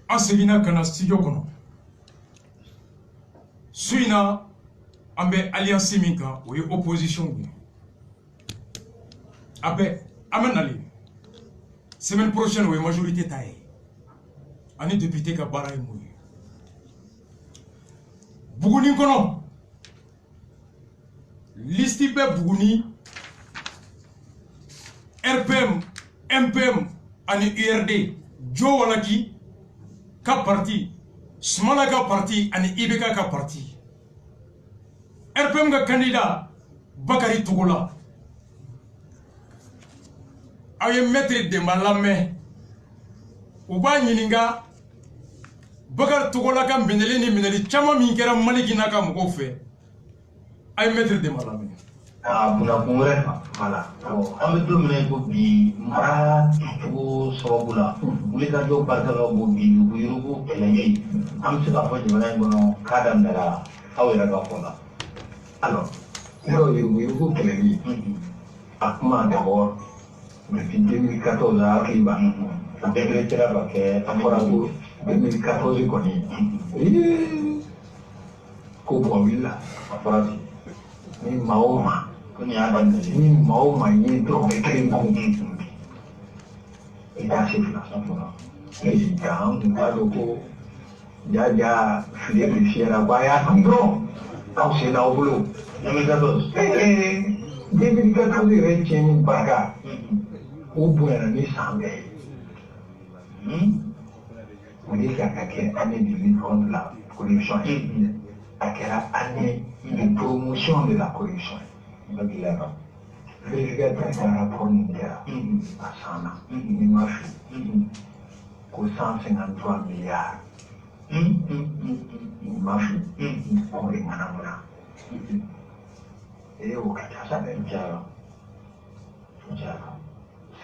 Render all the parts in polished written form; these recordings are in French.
an seginna ka na studio kɔnɔ su in na an bɛ alliance min kan o ye opposition ye a bɛɛ an bɛ nali semaine prochaine o ye majorité ta ye ani député ka baara ye mun ye Buguni kɔnɔ liste bɛ Buguni RPM MPM ani URD Jo Walaki ka parti Sumala ka parti ani IBK ka parti RPM ka candidat Bakari Togola aw ye maître Demba lamɛn u b'a ɲininka Bakari Togola ka minɛli ni minɛli caman min kɛra Malikina ka mɔgɔw fɛ a ye maître Demba lamɛn bunakun wɛrɛ voilà an bɛ don min na i ko bi mara cogo sababu la wulikajɔ barikalaw b'o bi yugu kɛlɛli an bɛ se k'a fɔ jamana in kɔnɔ k'a daminɛra aw yɛrɛ ka fɔ la alors yɔrɔ yugu kɛlɛli a kuma d'abord depuis 2014 la hakili b'a a bɛɛ sera ka kɛ a fɔra ko 2014 kɔni ko bɔn wulila a fɔra ten ni maa o maa ni maa o maa ye dɔrɔmɛ kelen kun i t'a se fila nka an kun t'a dɔn ko jaja file bɛ fiyɛra ko a y'a dun dɔrɔn aw sen n'aw bolo 2014 yɛrɛ tiɲɛni barika o bonyana ni san bɛɛ ye o de kan ka kɛ année de lutte contre la corruption ye a kɛra année de promotion de la corruption vérificateur ka rapport min kɛra a sanna ni ma fili ko 153 milliards ni ma fili o de ŋanamuna o ka ca sa dɛ jara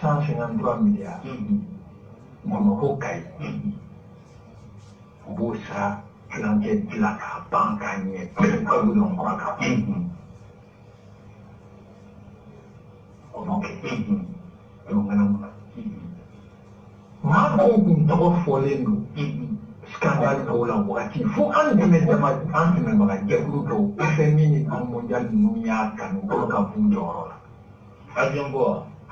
153 milliards Bamakɔ Kayi u b'o sara kilancɛ dilan k'a ban k'a ɲɛ kalo dɔn kura kan o ma kɛ donc ŋanamuna maa dɔw kun tɔgɔ fɔlen don scandale dɔw la wagati fo an dɛmɛbaga jɛkulu dɔw FMI ni Banque mondiale ninnu y'a kanu k'olu ka b'u jɔyɔrɔ la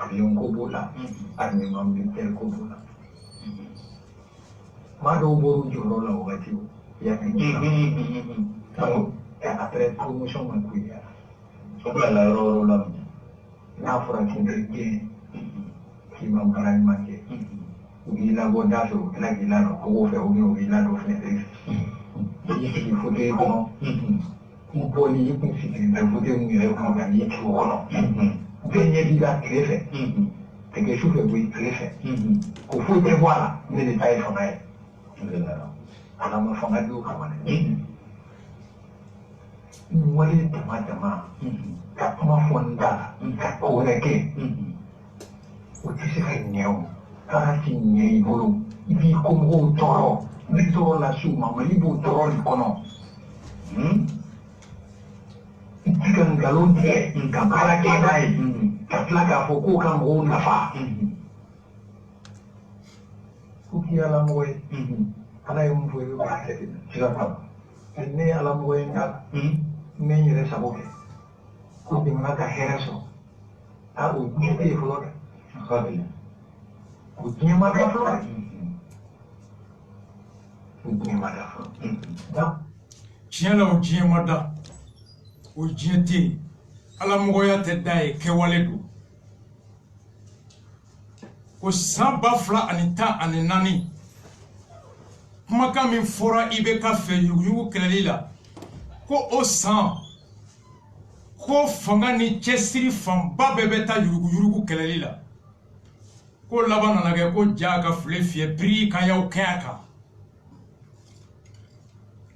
avion ko b'o la armement militaire ko b'o la maa dɔw bɔr'u jɔyɔrɔ la wagati o donc après promotion ma k'u ye o bila yɔrɔ la n'a fɔra k'i bɛ gɛn k'i ma baara ɲuman kɛ u b'i labɔ da fɛ u tila k'i ladon kogo fɛ u b'i ladon fenêtre fɛ i sigi fauteuil kɔnɔ i bɔli i kun sigilen bɛ fauteuil min yɛrɛ kɔnɔ ka n'i tugu kɔnɔ bɛɛ ɲɛ b'i la tile fɛ tɛgɛ su fɛ boyi tile fɛ ko foyi tɛ bɔ a la ne de ta ye fanga ye ala ma fanga di o kama dɛ wale dama dama ka kuma fɔ n da la ka ko wɛrɛ kɛ o tɛ se ka ɲɛ o baara ti ɲɛ i bolo i b'i ko mɔgɔw tɔɔrɔ i bɛ tɔɔrɔ lase u ma mali b'o tɔɔrɔ de kɔnɔ i ti ka nkalon tigɛ ka baara kɛ n'a ye ka tila k'a fɔ k'o ka mɔgɔw nafa ko k'i ala mɔgɔ ye ala ye mun fɔ i bɛ baara kɛ ten siga t'a la ne ye ala mɔgɔ ye nka n bɛ n yɛrɛ sago kɛ ko jamana ka hɛrɛ sɔrɔ o diɲɛ tɛ yen fɔlɔ dɛ o diɲɛ ma da fɔlɔ dɛ o diɲɛ ma da fɔlɔ tiɲɛ la o diɲɛ ma da o diɲɛ tɛ yen ala mɔgɔya tɛ da ye kɛwale don ko san 2014 kumakan min fɔra IBK fɛ yuguyugu kɛlɛli la ko o san ko fanga ni cɛsiri fanba bɛɛ bɛ taa yuruguyurugu kɛlɛli la ko laban nana kɛ ko ja ka file fiyɛ biri kan y'aw kɛ a kan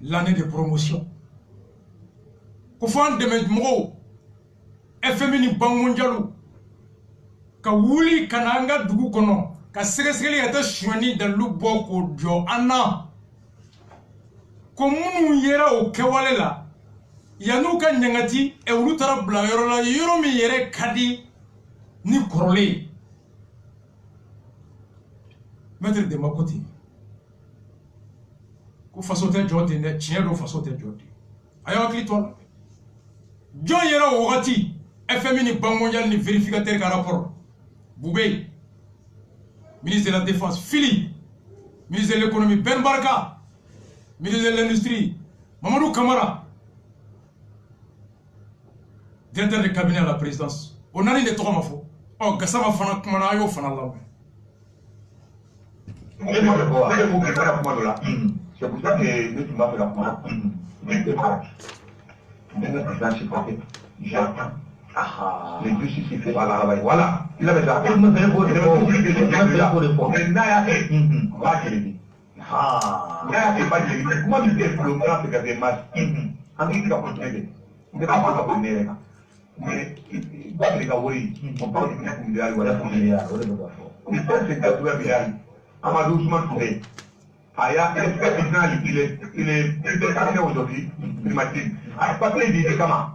l'année de promotion ko fɔ an dɛmɛ mɔgɔw FMI ni Banque mondiale ka wuli ka na an ka dugu kɔnɔ ka sɛgɛsɛgɛli ka taa suɲɛni dalilu bɔ k'o jɔ an na ko minnu yera o kɛwale la yan'u ka ɲangati olu taara bila yɔrɔ la yɔrɔ min yɛrɛ ka di ni kɔrɔlen Maître Demba ko ten ko faso tɛ jɔ ten dɛ tiɲɛ don faso tɛ jɔ ten a y'aw hakili to a la jɔn yɛrɛ o wagati FMI ni Banque mondiale ni vérificateur ka rapport Boubé ministre de la défense Fili ministre de l'économie Ben Barka ministre de l'industrie Mamadou Kamara directeur de cabinet à la présidence on a des tɔgɔ ma fɔ ɔ Gassama fana kumana a y'o fana lamɛn. C'est pour ça que tu m'as fait la promesse. J'attends. Le justice il fait pas la travail. Voilà. Il avait ça. Il me fait pour le fond. Mais n'a fait. Pas qu'il dit. N'a fait pas qu'il dit. Comment tu fais pour le grand c'est que des masses. En qui tu vas continuer. Il ne va pas continuer. Mais il va oui. On parle de 4 milliards. Voilà 4 milliards. Il fait c'est 80 milliards. Amadou Ousmane Touré. Il est déclaré aujourd'hui, primatique. À partir du médicament,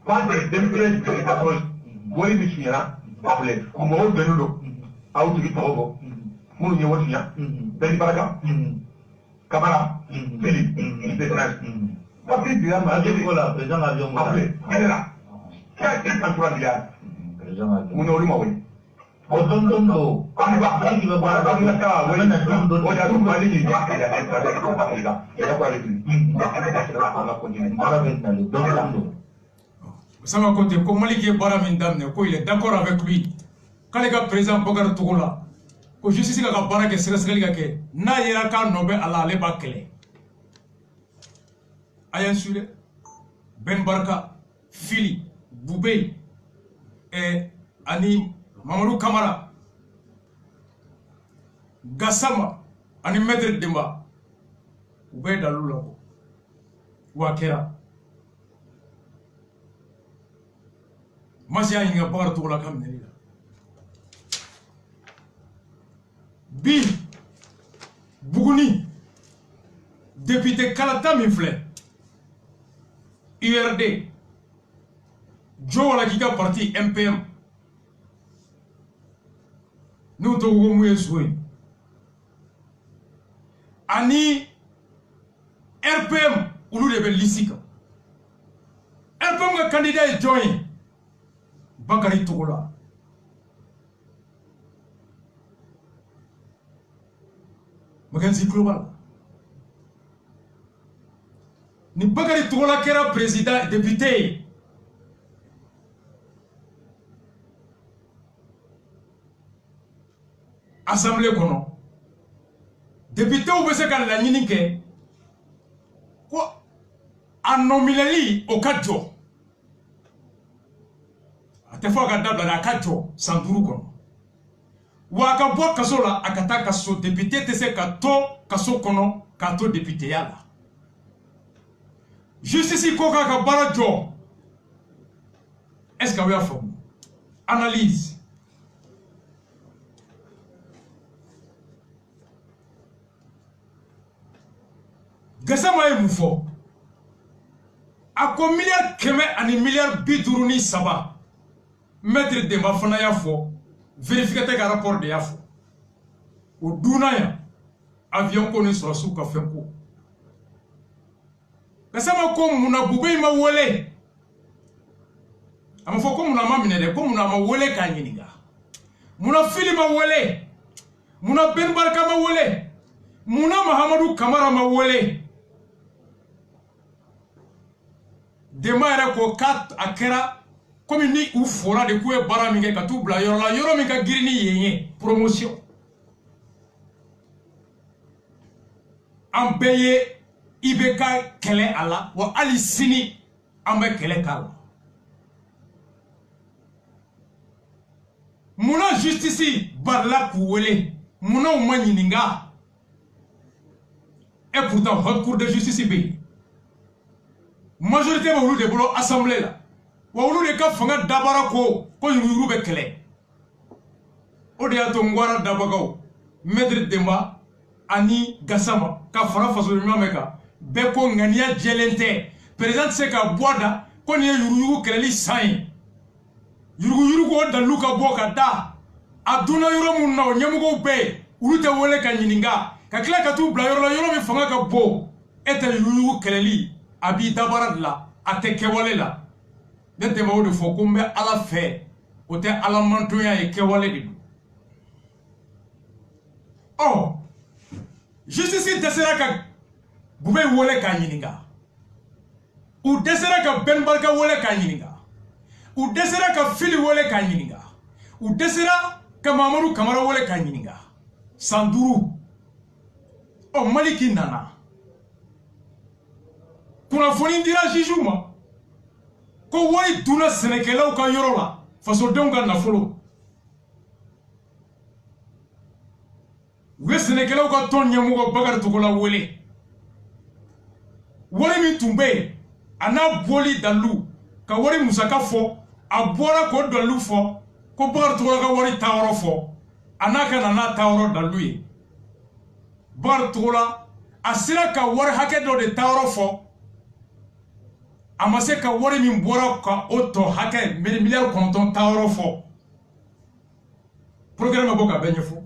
quand les députés de l'éducation, vous voyez des signes là, appelez, au moment de nous, à où tu vis Togo, mon niveau de signes, Ben Baraka, Kamara, Philippe, Détresse. Parce que tu as mal dit, voilà, président l'avion, appelez, il est là. 43 milliards. Vous n'aurez pas oui. Odondo, on va pas dire voilà dans la cas, oui, on a tout mal dit, il y a un travail comme ça, il y a quoi avec lui. On va continuer. On va venir dans ça va compter comme Maliki Baramin Damne, il est d'accord avec lui. Quand les gars président Bogar Tougoula, que je suis là, Barak et Sresreligake, n'a y a qu'un nobe à la leba kele. Ayan Sule, Ben Barka, Fili, Boubé et Ani. Mamadou Kamara, Gassama, ani Maître Demba, Oubé Dalou Wakera. Masia Inga Bar Toula Kamnelila. Bi, Bougouni, député Kalata Mifle, URD, Joe Lakika parti MPM. Nous devons nous jouer. Ani RPM ou nous devons l'ISIC. RPM le candidat est joint. Bakari Tougoula. Maganzi global. Ni Bakari Tougoula qui est président et député. Assemblée kono député ou bese kan la nyini ke ko anomilali o kadjo atefo ga dabla na kadjo sanduru kono wa ka bo kasola akata kaso député te se ka to kaso kono ka to député yala justice ko ka barajo est-ce que we have analyse Gassama est moufo. A ko milliard keme ani milliard biduruni saba. Maître Demba fana ya fo. Vérificateur ka rapport de ya fo. O duna ya. Avion ko ni sɔrɔ su ka fɛn ko. Gassama ko muna Boubé ma wele. A ma fɔ ko muna ma minɛ dɛ ko muna ma wele k'a ɲininka. Muna Fili ma wele. Muna Ben Barka ma wele. Muna Mahamadou Kamara ma wele. Dema yɛrɛ ko k'a a kɛra komi ni u fora de k'u ye baara min kɛ ka t'u bila yɔrɔ la yɔrɔ min ka girin ni yen ye promotion an bɛɛ ye IBK kɛlɛ a la wa hali sini an bɛ kɛlɛ k'a la munna justice barila k'u wele munna u ma ɲininka et pourtant haute cour de justice bɛ yen majorité bɛ olu de bolo assemblée la wa olu de ka fanga dabara ko yuruguyurugu bɛ kɛlɛ o de y'a to Ngwara dabagaw Maître Demba ani Gassama ka fara fasoden ɲuman bɛ kan bɛɛ ko ŋaniya jɛlen tɛ président tɛ se ka bɔ a da ko nin ye yuruguyurugu kɛlɛli san ye yuruguyurugu o dalilu ka bɔ ka da a donna yɔrɔ minnu na o ɲɛmɔgɔw bɛ yen olu tɛ wele ka ɲininka ka tila ka t'u bila yɔrɔ la yɔrɔ min fanga ka bon e tɛ yuyugu kɛlɛli a b'i dabara de la a tɛ kɛwale la ne tɛmɛ o de fɔ ko n bɛ ala fɛ o tɛ ala mantonya ye kɛwale de don ɔ justice dɛsɛra ka Bubé wele k'a ɲininka u dɛsɛra ka Ben Barka wele k'a ɲininka u dɛsɛra ka Fili wele k'a ɲininka u dɛsɛra ka Mamadou Kamara wele k'a ɲininka san 5 ɔ Maliki nana kunnafoni dira juge ma ko wari dunna sɛnɛkɛlaw ka yɔrɔ la fasodenw ka nafolo u ye sɛnɛkɛlaw ka tɔn ɲɛmɔgɔ Bakari Togola wele wari min tun bɛ yen a n'a bɔli dalu ka wari musaka fɔ a bɔra k'o dalu fɔ ko Bakari Togola ka wari taayɔrɔ fɔ a n'a ka na n'a taayɔrɔ dalu ye Bakari Togola a sera ka wari hakɛ dɔ de taayɔrɔ fɔ a ma se ka wari min bɔra ka o tɔ hakɛ miliyari 9 taayɔrɔ fɔ programme bɛ bɔ ka bɛɛ ɲɛfɔ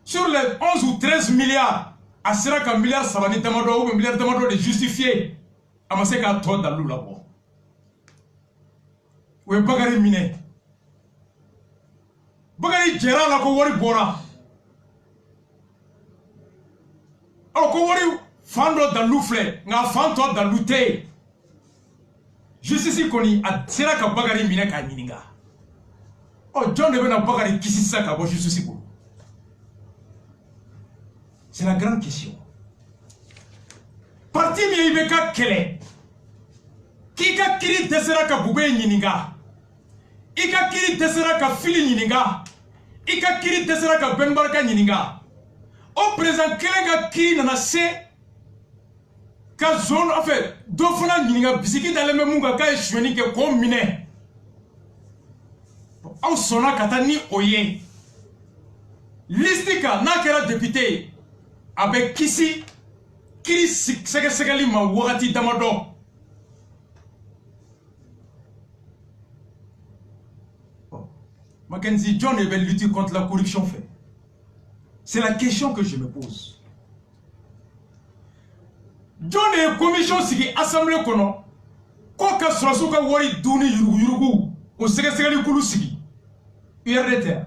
sur les 11 ou 13 milliards a sera ka miliyari 3 ni damadɔ ou bien miliyari damadɔ de justifier a ma se k'a tɔ dalu labɔ o ye Bakari minɛ Bakari jɛra a la ko wari bɔra ɔ ko wari fan dɔ dalu filɛ nka fan tɔ dalu tɛ yen justice kɔni a sera ka Bakari minɛ k'a ɲininka ɔ jɔn de bɛna Bakari kisi sisan ka bɔ justice bolo c'est la grande question parti min i bɛ ka kɛlɛ k'i ka kiri dɛsɛra ka Bubé ɲininka i ka kiri dɛsɛra ka Fili ɲininka i ka kiri dɛsɛra ka Ben Barka ɲininka o président kelen ka kiri nana se ka zone en fait dɔ fana ɲininka bisiki dalen bɛ mun kan k'a ye sonyɛni kɛ k'o minɛ aw sɔnna ka taa ni o ye liste kan n'a kɛra député ye a bɛ kisi kiri sɛgɛsɛgɛli ma wagati damadɔ Mackenzie John devait lutter contre la corruption fait. C'est la question que je me pose. John est commission sigi assemblée kono ko ka surasu ka wari duni yurugu o sɛgɛsɛgɛli kulu sigi URDT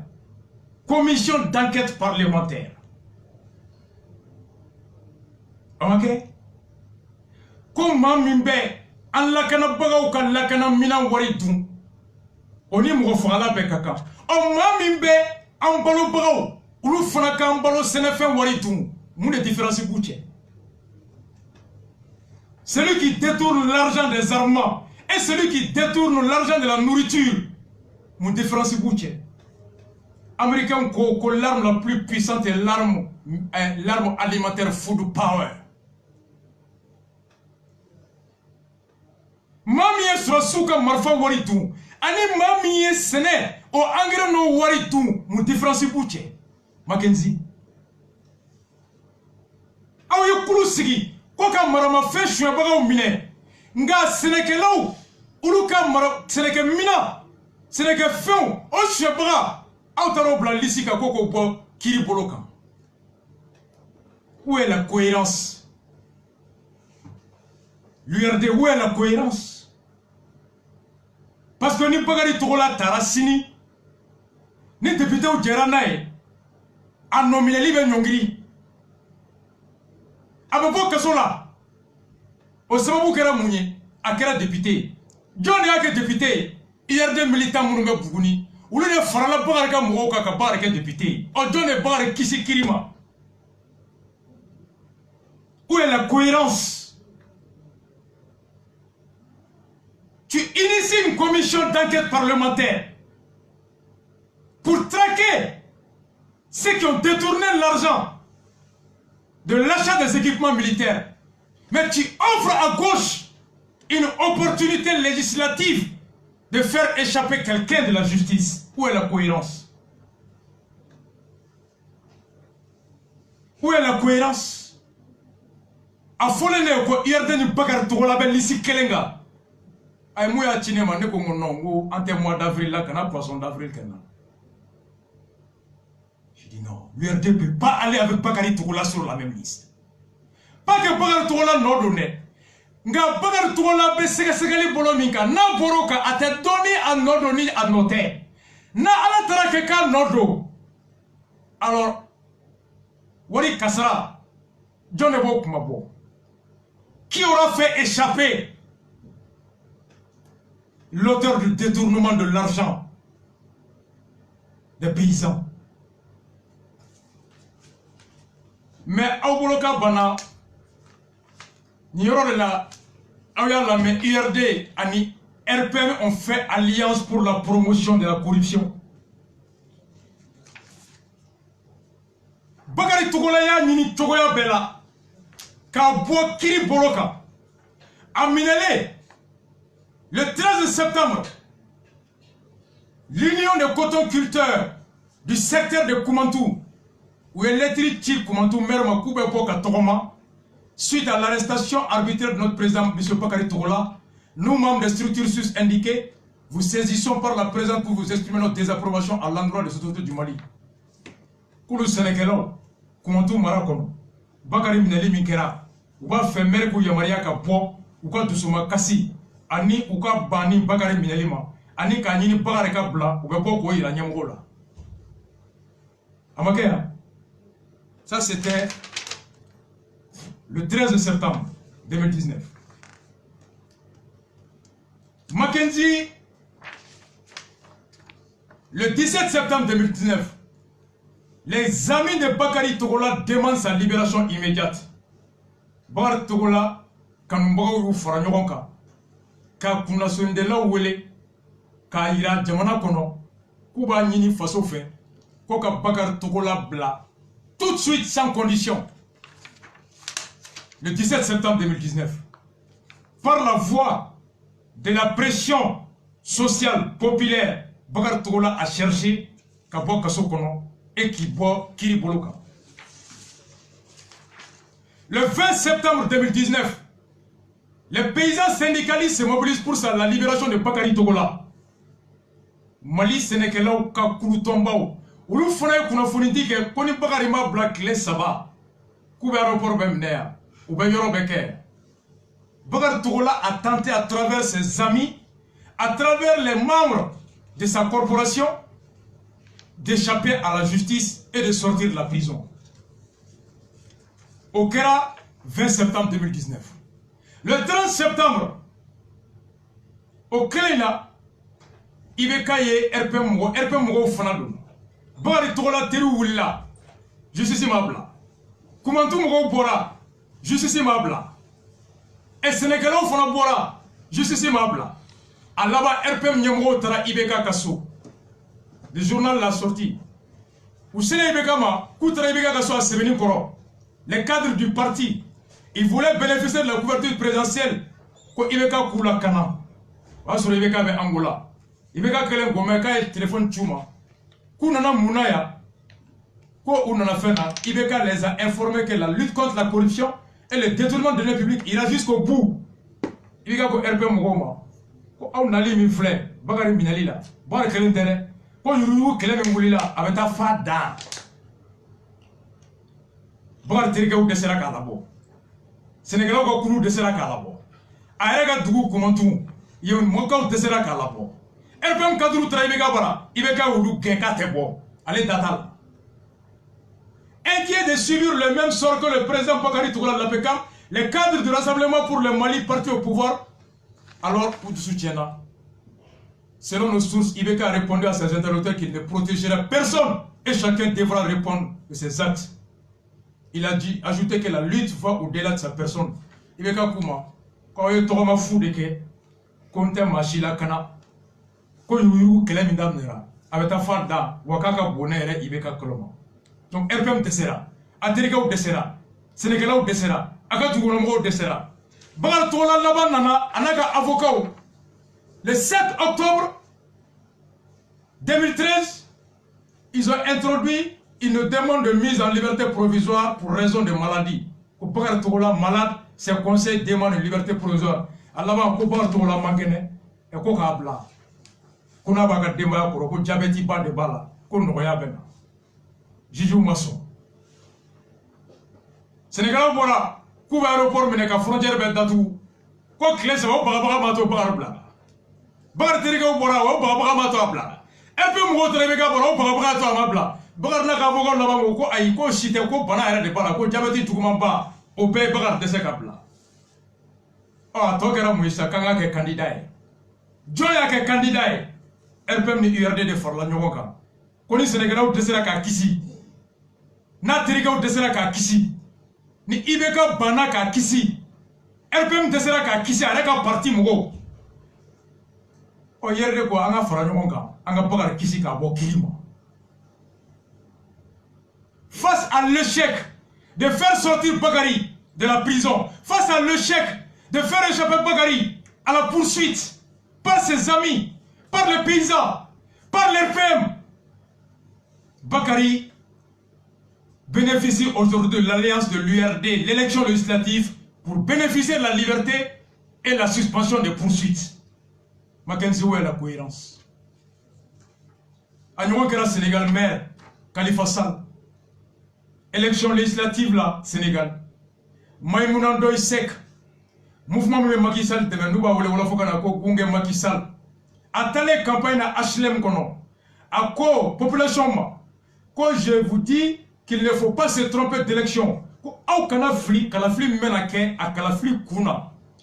commission d'enquête parlementaire. Ok? Ko maa min bɛ an lakanabagaw ka lakana minan wari dun o ni mɔgɔ fagala bɛɛ ka kan ɔ maa min bɛ an balobagaw olu fana k'an balo sɛnɛfɛn wari dun mun de différence b'u cɛ celui qui détourne l'argent des armements et celui qui détourne l'argent de la nourriture mun différence b'u cɛ américain ko l'arme la plus puissante est l'arme alimentaire food power. Mami ye surasu ka marifa wari dun ani mami ye sɛnɛ o engrais no wari dun mun différence b'u cɛ Mackenzie aw ye kulu sigi ko ka maramafɛn suɲɛbagaw minɛ nka sɛnɛkɛlaw olu ka sɛnɛkɛminan sɛnɛkɛfɛnw o suɲɛbaga aw taara o bila lisi kan ko k'o bɔ kiri bolo kan où est la cohérence l'URD où est la cohérence parce que ni Bakari Togola taara sini ni députéw jɛra n'a ye a nɔminɛli bɛ ɲɔngiri a bɛ bɔ kaso la o sababu kɛra mun ye a kɛra député jɔn de y'a kɛ député URD militant minnu bɛ Buguni olu de farala Bakari ka mɔgɔw kan ka Bakari kɛ député ɔ jɔn de Bakari kisi kiri ma où est la cohérence? Tu inities une commission d'enquête parlementaire pour traquer ceux qui ont détourné l'argent de l'achat des équipements militaires. Mais tu offres à gauche une opportunité législative de faire échapper quelqu'un de la justice. Où est la cohérence? Où est la cohérence? A folene ko URD ni Bakari Togola bɛ lisi kelen kan ay mu ya cine ma ne ko non ko en mois d'avril là kana poisson d'avril kana J'ai dit non, l'URD ne peut pas aller avec Bakary Togola sur la même liste. Pas que Bakary Togola n'a donné. Nga Bakary Togola be segali bolo minka na boroka a te donné à nodoni à noter. Na ala tara ke ka nodo. Alors, Wari Kassara, John Ebo Kumabo, qui aura fait échapper l'auteur du détournement de l'argent des paysans? Mais Auboloka Bana, Nyoro de la Aouyala, mais IRD et RPM ont fait alliance pour la promotion de la corruption. Bakary Togola ya nini Togoya Bella ka bo kiri boloka a Minele le 13 septembre. L'union des cotonculteurs du secteur de Koumantou où est Koumantou Merma Koube Boka Togoma, suite à l'arrestation arbitraire de notre président M. Bakary Togola, nous membres des structures sus-indiquées vous saisissons par la présence pour vous exprimer notre désapprobation à l'endroit des autorités du Mali. Koulou Sénégalais Koumantou Marakono, Bakary Mineli Minkera, ou va faire Merkou Yamaria Kapo, ou ka Dusuma Kassi, Ani ou ka Bani Bakary Minelima, Ani Kanyini Bakary Kabla, ou Bebo Koyi la Nyamgola. Amakea, ça c'était le 13 septembre 2019. Mackenzie, le 17 septembre 2019, les amis de Bakary Togola demandent sa libération immédiate. Bakary Togola, quand nous faranyogonka, ka kuna sondela wele, ka ira jamana kono, kuba nini faso fe, koka Bakary Togola bla, tout de suite sans condition. Le 17 septembre 2019, par la voie de la pression sociale populaire, Bakary Togola a cherché Kabo Kasokono et qui boit Kiriboloka. Le 20 septembre 2019, les paysans syndicalistes se mobilisent pour la libération de Bakary Togola. Mali Sénégalais ka Kouloutombao, Oulou Fonaye Kounafoniti ke Koni Bakary ma Black les Saba, Koube aéroport Bemnea, ou Benyoro Beker. Bakary Togola a tenté à travers ses amis, à travers les membres de sa corporation, d'échapper à la justice et de sortir de la prison. Au Kera, 20 septembre 2019. Le 30 septembre, au Kera, Ibekaye RPM Mogo Fanadou. Bakary Togola Terou Willa, justice Mabla. Koumantou Mogo Bora, justice Mabla. Et Sénégalais Fana Bora, justice Mabla. À là-bas, RPM Nyamgo Tara Ibeka Kasso. Le journal l'a sorti. Où c'est Ibekama, Koutara Ibeka Kasso à Sévénin Koro. Les cadres du parti, ils voulaient bénéficier de la couverture présidentielle. Ko Ibeka Koula Kana. Sur Ibeka be Angola. Ibeka Kelen Gomeka et téléphone Tchouma. Kounana Mounaya. Ko Ounana Fena. Ibeka les a informés que la lutte contre la corruption et le détournement de l'aide publique ira jusqu'au bout. Ibeka Ko RP Mogoma. Ko Aounali Mifle. Bakary Minalila. Bakary Kelentene. Ko Yuru Keleme Moulila. Avec ta fada. Bakary Terika ou Dessera Kalabo. Sénégalais ko Koulou Dessera Kalabo. Aérega Dougou Koumantou. Yon Mokaou Dessera Kalabo. RPM Kadrou Traibeka Bara. Ibeka Oudou Genka Tebo. Allez Datal. Inquiet de subir le même sort que le président Bakary Togola de la PECAM, les cadres du Rassemblement pour le Mali partis au pouvoir, alors pour du soutien là. Selon nos sources, Ibeka a répondu à ses interlocuteurs qu'il ne protégerait personne et chacun devra répondre de ses actes. Il a dit, ajouté que la lutte va au-delà de sa personne. Ibeka Kouma, quand il y a trop de fou de que, quand il y a Machila Kana, quand il y a Kelem Indamnera, avec ta fada, Wakaka Bonere, Ibeka Koloma. Donc RPM Dessera, Aterika ou Dessera, Sénégalais ou Dessera, Akatougonomo Dessera. Bakary Togola Laban Nana, Anaka avocat. Le 7 octobre 2013, ils ont introduit une demande de mise en liberté provisoire pour raison de maladie. Pour Bakary Togola malade, ses conseils demandent une liberté provisoire. Alors, Bakary Togola Mangene, et Kokabla. Kuna Baka Demba, pour diabète, pas de bala, qu'on ne voit pas. Jiju Masson. Sénégal bora ku ba aéroport mine ka frontière be datu ko clé ça ba mato ba bla bar teriga bora wo ba mato bla et puis mo tere be ga bora wo ba to amabla bagar na ka bogo na bango ko ay ko shite ko bana era de bala ko jabati tuguma ba o be bagar de se kabla ah to kera muisa kanga ke candidat joya ke candidat RPM ni URD de forla nyoka ko ni Sénégal de sera ka kisi na teriga de sera ka kisi ni ibeka bana ka kisi RPM de sera ka kisi are ka parti mugo o yerde ko anga fara nyoka anga bagar kisi ka bo kirima. Face à l'échec de faire sortir Bagari de la prison, face à l'échec de faire échapper Bagari à la poursuite par ses amis, par les paysans, par l'RPM, Bagari bénéficie aujourd'hui de l'alliance de l'URD, l'élection législative, pour bénéficier de la liberté et la suspension des poursuites. Mackenzie, où est la cohérence? Agnon Kera Sénégal maire, Khalifa Sall. Élection législative là, Sénégal. Maïmouna Ndoye Seck. Mouvement Macky Sall, Temenouba, Wole Fokana, Kungé Macky Sall. A telle campagne à HLM Kono. À quoi, population, quoi je vous dis qu'il ne faut pas se tromper d'élection.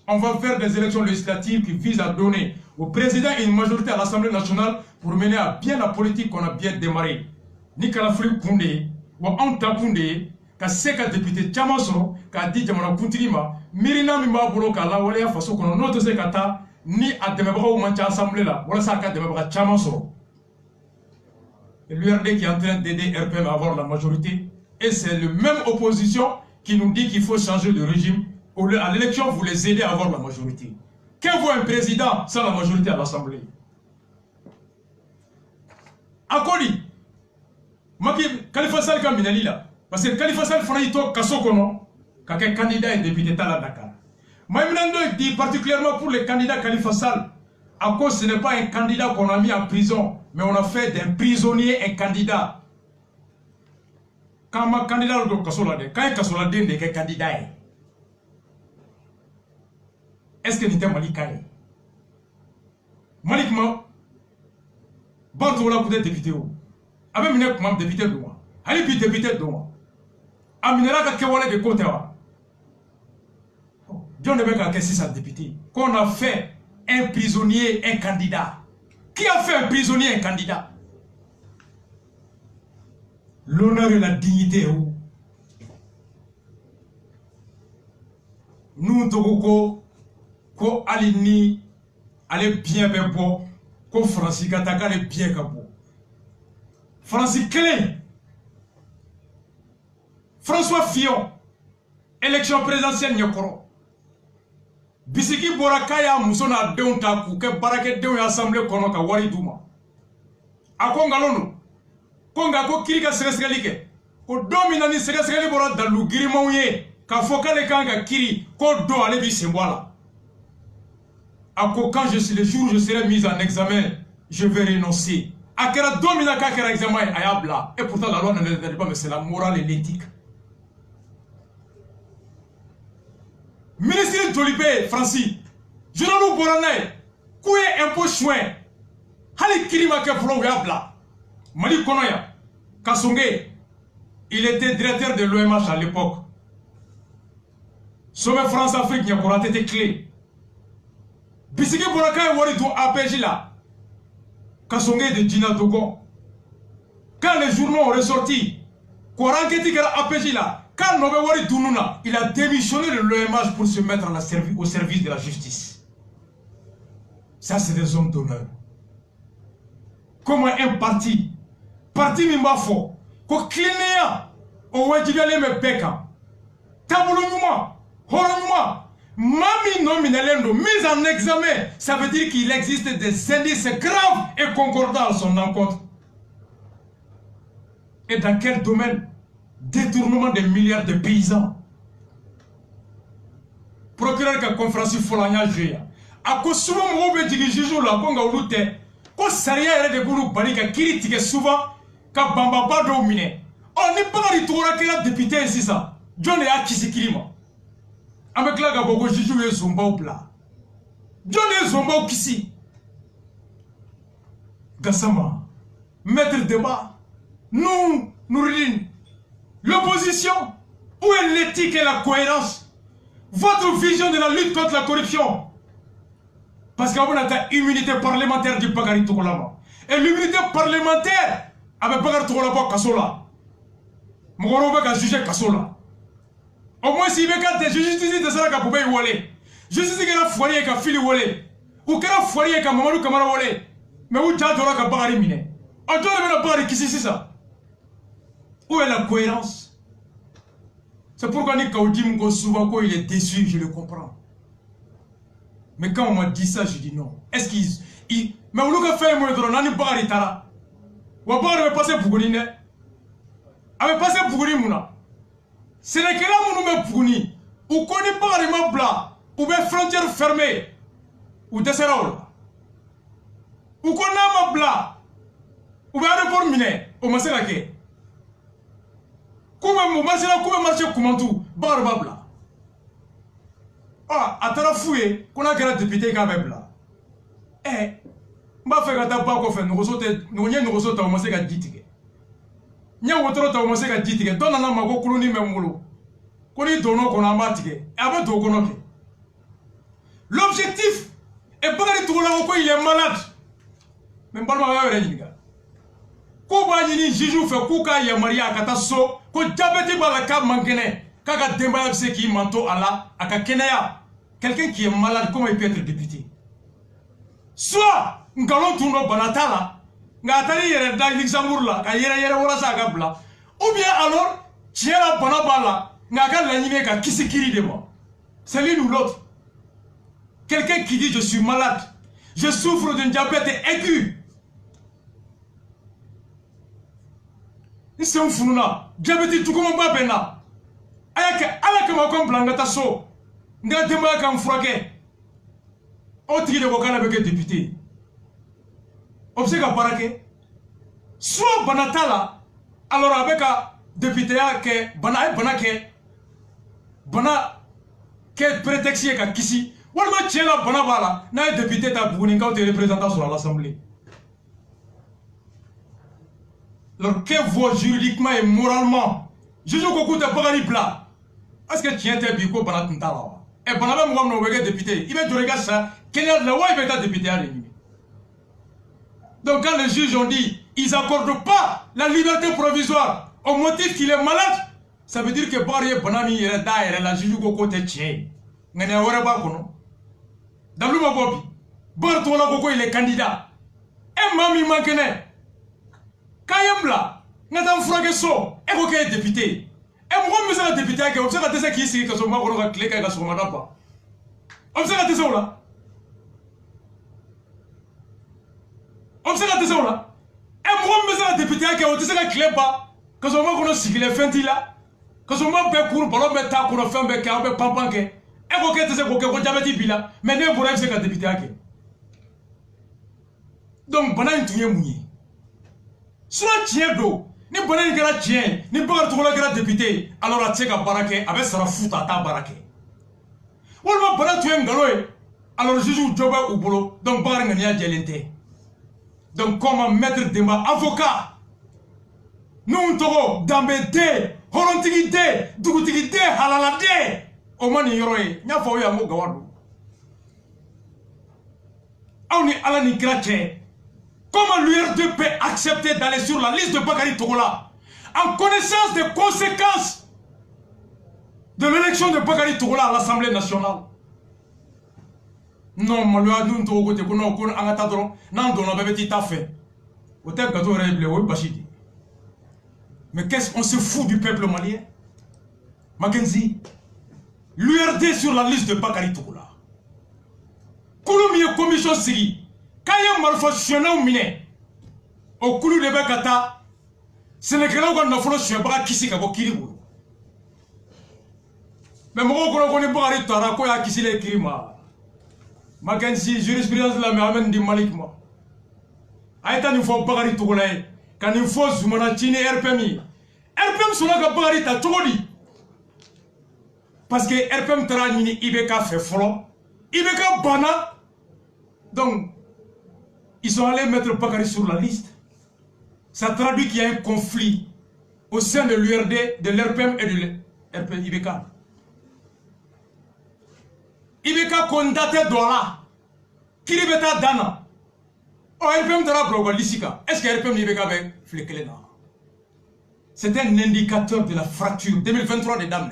On va faire des élections législatives qui visent à donner au président une majorité à l'Assemblée nationale pour mener à bien la politique qu'on a bien démarré. Ni Kalafli Koundé, ou en Takoundé, ka seka député Tchamasro, ka dit Jamana Kuntirima, Mirina Mimba Bolo, ka la Walea Faso, qu'on a noté Sekata, ni à Demebra ou Mancha Assemblée là, voilà ça, ka Demebra Tchamasro. Et l'URD qui est en train d'aider RPM à avoir la majorité, et c'est la même opposition qui nous dit qu'il faut changer de régime. À l'élection, vous les aidez à avoir la majorité. Qu'est-ce que un président sans la majorité à l'Assemblée? Akoli, Khalifa Sall ka minali là, parce que Khalifa Sall fana ito kasokono, kake candidat et député à Dakar. Maïminando dit particulièrement pour les candidats Khalifa Sall, à cause ce n'est pas un candidat qu'on a mis en prison, mais on a fait d'un prisonnier un candidat. Quand ma candidat de Kasolade, quand il Kasolade n'est candidat, est-ce que n'était Malik Kaye? Malik Ma, Bartola peut être député ou? Avec une comme député de moi. Allez puis député de moi. Aminera Kewale de Kotewa. John Nebeka qu'est-ce ça député? Qu'on a fait un prisonnier, un candidat. Qui a fait un prisonnier, un candidat? L'honneur et la dignité où? Nous, Togoko, ko alini, allez bien bebo, ko Francis Kataka allez bien kabo. Francis Clé, François Fillon, élection présidentielle Nyokoro. Bisiki Borakaya Musona Deuntaku, que Barake Deun Assemblée Konoka Wari Duma. Akongalono. Konga ko kirika seresgalike ko dominani seresgali bora dalu girimauye ka fokale kanga kiri ko do ale bi sembola ako quand le jour où je serai mis en examen je vais renoncer akera domina ka kera examen ayabla et pourtant la loi ne l'interdit pas mais c'est la morale et l'éthique. Ministre Jolibe Francis Jonalu Boranay kouye impôt chouin hali kirima ke flo yabla Mali Konoya, Kassongé, il était directeur de l'OMH à l'époque. Sommet France-Afrique, il y a été clé. Bisiki Boraka et Waritou APJ là, Kassongé de Djina Dogon. Quand les journaux ont ressorti, Koranketi APJ là, quand Nobé Waritou Nouna, il a démissionné de l'OMH pour se mettre au service de la justice. Ça, c'est des hommes d'honneur. Comment un parti Mimbafo, ko klinéa, o wajibale me beka, tabolo nyuma, horo nyuma, mami nominalendo, mise en examen, ça veut dire qu'il existe des indices graves et concordants à son encontre. Et dans quel domaine? Détournement des milliards de paysans. Procureur qui a conférence Folanya Géa. A ko souvent mobe dirige la konga ulute, ko saria ere de bulu balika critique souvent. Ka bamba ba do mine On n'est pas du tout à député ici ça. John est à Kisikirima. Avec la Gabogo, je joue Zomba au plat. John est Zomba au Kisi. Gassama, maître débat, nous, Nourine, l'opposition, où est l'éthique et la cohérence? Votre vision de la lutte contre la corruption. Parce qu'on a une immunité parlementaire du Bagari Tokolama. Et l'immunité parlementaire avec Bagari Tokolama Kassola. Mouroba a jugé Kassola. Au moins, s'il y a des juges de Saraka Poubé Wale, justice qui a foiré avec un fili Wale, ou qui a foiré avec un Mamadou Kamara Wale, mais où tu as droit à Bagari Mine. On doit le Bagari qui c'est ça. Où est la cohérence? C'est pourquoi Nikaoudim souvent il est déçu, je le comprends. Mais quand on m'a dit ça, je dis non. Est-ce qu'il. Mais on a fait un mot de Ronani Bagari Tara. Ou à part de passer pour Gourine. Avec passer pour Gourine. C'est les que là, on nous met ou qu'on n'est pas vraiment blanc, ou bien frontières fermées, ou des serraux. Ou qu'on a ma blanc, ou bien aéroport miné, au Masselake. Comment marcher comment tout, barba blanc. Ah, à ta fouille, qu'on a qu'à député quand même blanc. Eh, m'a fait gâter pas qu'on fait, nous ressortons au Masselake dit. Nya wotoro ta mo se ka ditike donna na mago kuluni memulu koni dono kona matike abe do kono ke. L'objectif est pas de trouver ko il est malade mais balma wa were ni ga ko ba ni jiju fe ku ka ya maria kata so ko diabète ba la ka mangene kaka demba se ki manto ala aka kenaya. Quelqu'un qui est malade comment il peut être député? Soit ngalon tuno banatala Ngatari yere da Luxembourg la ka yere wala sa ka bla ou bien alors tiera bana bala ngaka la nyime ka kisikiri de moi. C'est l'une ou l'autre. Quelqu'un qui dit je suis malade, je souffre d'un diabète aigu. C'est un funa diabète tout comme pas bena ayaka ala ka ma kom blangata so ngate ma ka mfrake o tigi de ko kala be député. Observe Barake, soit Banatala, alors avec un député que Bana que prétexte que Kissi, ou alors tiens la Banabala, n'a député ta Bouninga ou tes représentants sur l'Assemblée. Alors que voit juridiquement et moralement, je joue beaucoup de Bagari Bla. Est-ce que tu es Biko Banatala? Et Banaba Mouam député, il va te regarder ça, quel est le roi il va être député à l'ennemi. Donc quand les juges ont dit ils n'accordent pas la liberté provisoire au motif qu'il est malade, ça veut dire que Barrier Bonami est là, la juge au côté tien. Mais n'est pas qu'on. Dans le Mabobi, Bartola Boko il est candidat. Et Mami Mankene. Kayembla, Nathan Fragesso, et Boko est député. Et moi, je suis député qui observe des qui ici, que son mari a clé, qu'elle a son madame. Observe des là. Observe des là. Et moi, je suis député qui a observé la clé bas, que son mari a signé les fentis là, que son mari a couru, ballon met ta cour, fait un bec, un peu pampanque. Et Boko est ce que vous avez dit bila, mais ne vous rêvez que député. Donc, Banan Touye Mouni. Soit tien d'eau. Ni bonne gara tien, ni bagar to la gara député, alors la tcheka barake avec sera fouta ta barake. Wolma bana tu ngaloe, alors juju joba ou bolo, donc bagar ngania djelente. Donc comment mettre débat avocat? Nous toro dambete, horontigite, dugutigite, halalade. O mani yoroe, nya fo ya mo gawadu. Auni ala ni gratte. Comment l'URD peut accepter d'aller sur la liste de Bakary Togola en connaissance des conséquences de l'élection de Bakary Togola à l'Assemblée nationale? Non, mais nous mais qu'est-ce qu'on se fout du peuple malien? Mackenzie, l'URD sur la liste de Bakary Togola. Kouloumi commission Syrie. Quand il y a malfaçonné au miné, au coulou de Bekata, Sénégalais ont n'a pas sur un qui s'y a Kiribou. Mais moi, on connaît pas les Tarako à qui s'y les Kirima. Mackenzie, jurisprudence de la Méhamène du Malikma. Aïta, il faut Bakary Togola, quand il faut Zoumanatini RPMI, RPM sona ka bagari ta togodi parce que RPM tara ni IBK fait folo IBK bana donc ils sont allés mettre Bakary sur la liste. Ça traduit qu'il y a un conflit au sein de l'URD, de l'RPM et de l'RPM IBK. IBK condamné Douala. Kiribeta Dana. Oh, RPM tara blogo lisika. Est-ce que RPM IBK avec Flekelena? C'est un indicateur de la fracture. 2023 des dames.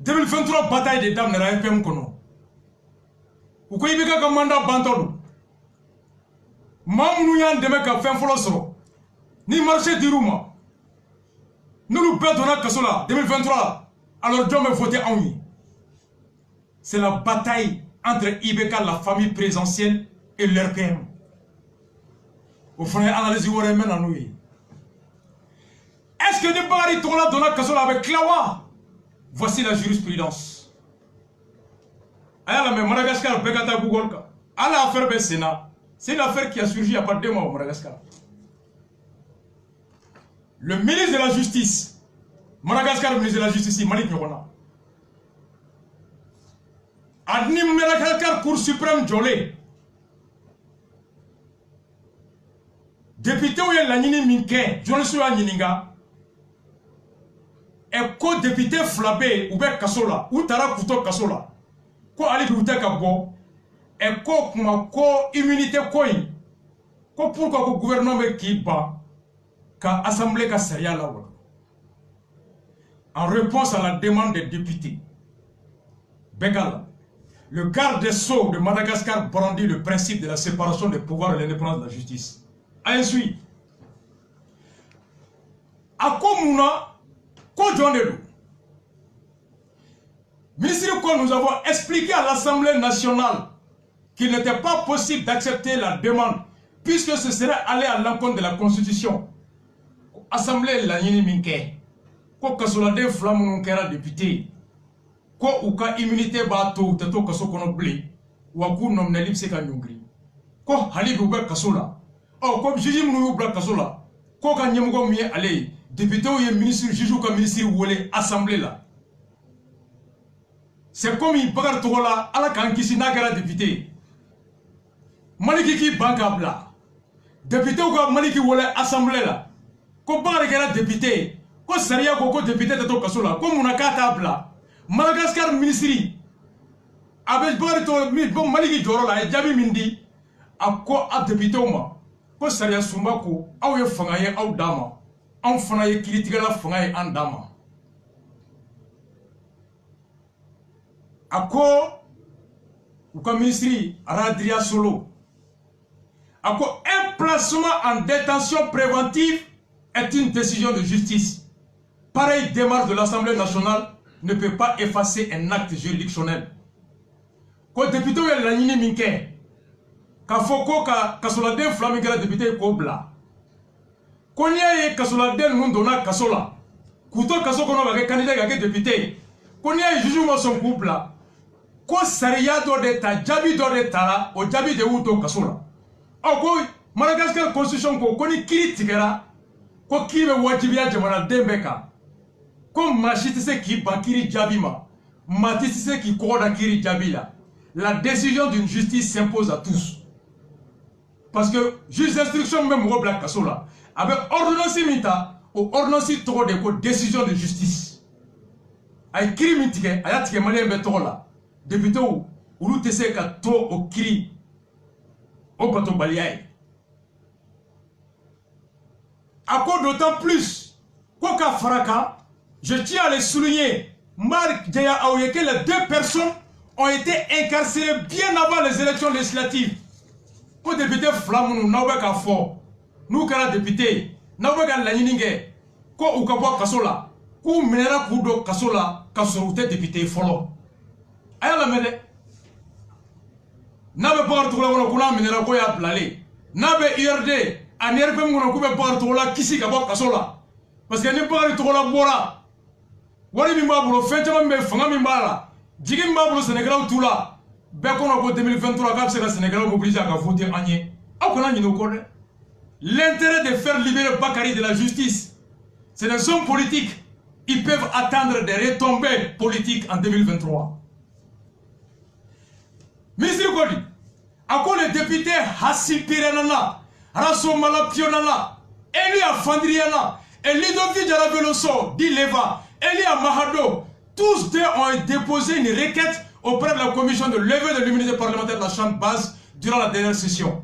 2023 bataille des dames. RPM kono. Ou quoi IBK comme mandat bantolo. Mam nous y'en demain qu'à fin folosro. Ni marché d'Irouma. Nous nous perdons dans Kasola 2023. Alors Dieu me voté en lui. C'est la bataille entre IBK, la famille présidentielle, et l'RPM. Vous ferez analyse où on mène à nous. Est-ce que des barils tournent dans la Kasola avec Klawa? Voici la jurisprudence. Alors, Madagascar, Bekata Gougolka. À l'affaire du Sénat. C'est l'affaire qui a surgi il n'y a pas 2 mois au Madagascar. Le ministre de la Justice, Madagascar, le ministre de la Justice, Malik Nyokona, admis Madagascar Cour suprême Djolé. Député où il y a l'anini Minke, Johnson Nininga, et co-député Flabé, ou bien Kasola, ou Tara Kouto Kasola, quoi Ali Bouta Kabo. Et quoi immunité quoi pourquoi le gouvernement qui bat qu'à assemblée qu'à Saria là en réponse à la demande des députés Bengala, le garde des Sceaux de Madagascar brandit le principe de la séparation des pouvoirs et l'indépendance de la justice. Ensuite, à quoi mouna quoi John ministre quoi nous avons expliqué à l'Assemblée nationale qu'il n'était pas possible d'accepter la demande, puisque ce serait aller à l'encontre de la Constitution. Assemblée la Nini Minke, quoi que cela des flammes kera député, quoi ou ka immunité bateau, tato kaso kono blé, ou à coup nom n'alib se ka nyongri, quoi halib ou kasola, oh comme juge mou bla kasola, quoi ka nyemugo miye allez, député ou yé ministre, juge ou ka ministre ou wole assemblée là. C'est comme il bagarre tout là, à la kankisi nagara député. Maliki qui bankabla député ou quoi maliki wole assemblée là ko bagare kera député ko saria ko député de to kasola ko munaka tabla Madagascar ministry avec bagare to mi bon maliki joro la jabi mindi akko a député ma ko saria sumba ko aw ye fanga ye aw dama an fana ye critique la fanga ye an dama akko ou ka ministry Radria Solo. Un placement en détention préventive est une décision de justice. Pareille démarche de l'Assemblée nationale ne peut pas effacer un acte juridictionnel. Quand le député est la Nini Minke, quand Foko Kasoladen Flamigara député Kobla, quand il y a Kasoladen Mundona Kasola, Kouto Kasokono avec candidat avec député, quand il y a Juju son couple là, quand Saria do de ta Jabi do de Tara, au Jabi de Uto Kasola. Oh, quoi, Madagascar Constitution, quoi, ni kiri tigera, quoi, qui veut wajibia jamana dembeka, comme machitise qui bakiri jabima, matitise qui koda kiri jabila. La décision d'une justice s'impose à tous. Parce que, juge d'instruction même au Black Kasola, avec ordonnance mita, ou ordonnance trop de décision de justice. Aïe kiri mitike, ayatike malien betola, député ou nous te sais qu'à trop au kiri. Au bateau baliaï. À quoi d'autant plus, quoi qu'à Faraka, je tiens à le souligner, Marc Djaya Aouyeke, les 2 personnes ont été incarcérées bien avant les élections législatives. Quand député Flamounou, Naoueka Fort, nous, quand député, Naoueka Laningue, quoi ou Kaboua Kasola, ou Menera Koudo Kasola, Kasorouté député Folo. Aïe la mêlée. Nabe bakar tola wono kuna minera ko ya blale nabe IRD aner pe ngono ko be bakar tola kisi ka bok kasola parce que ni bakar tola bora wari mi mbabulo fentama me fanga mi mbala jigi mbabulo Sénégal tula be kono ko 2023 ka se Sénégal mobiliser ka voter anye akona nyino ko de l'intérêt de faire libérer Bakary de la justice. C'est des hommes politiques. Ils peuvent attendre des retombées politiques en 2023. Ministre Koli, à quoi le député Hassim Piranana, Rassomala Pionana, Elia Fandriana, et Ludovic Jarabeloso, Dileva, Elia Mahado, tous deux ont déposé une requête auprès de la commission de levée de l'immunité parlementaire de la Chambre basse durant la dernière session.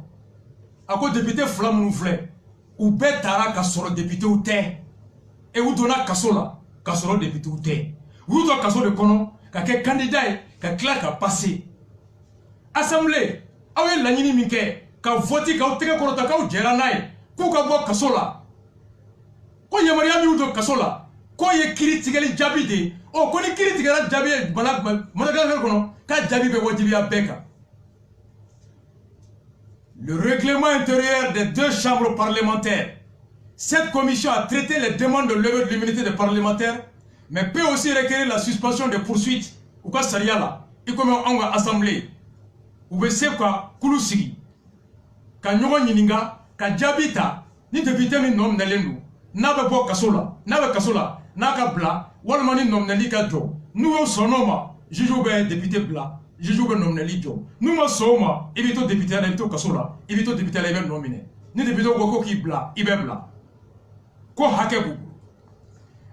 À quoi le député Flamouflet, ou Betara Kassoro député ou Té, et où donna Kassola, Kassoro député ou Té, où doit Kassoro de Kono, quel candidat, quel clerc a passé. Assemblée, awe lanyini minke, ka voti ka uteke korota ka ujera nae, ku ka bo Kassola. Ko yamaria mi udo Kassola, ko ye kiritigeli jabide, o ko ni kiritigela jabi managal kono, ka jabi be woti biya beka. Le règlement intérieur des deux chambres parlementaires. Cette commission a traité les demandes de levée de l'immunité des parlementaires, mais peut aussi requérir la suspension des poursuites. Ou quoi ça y a là, y comme en assemblée. Ou bien c'est quoi, Koulousigi. Quand nous avons Yininga, quand Djabita, ni député ni nom Nelendu, n'a pas beau Kassola, n'a pas bla, ou alors ni nom Nelika Jo. Nous avons son nom, Jijoube député bla. Je joue le nom de l'idjo. Nous m'en sommes, évitons député à l'habito Kassola, évitons député à l'habito nominé. Ni député au qui bla, ibebla. Ko hakebu.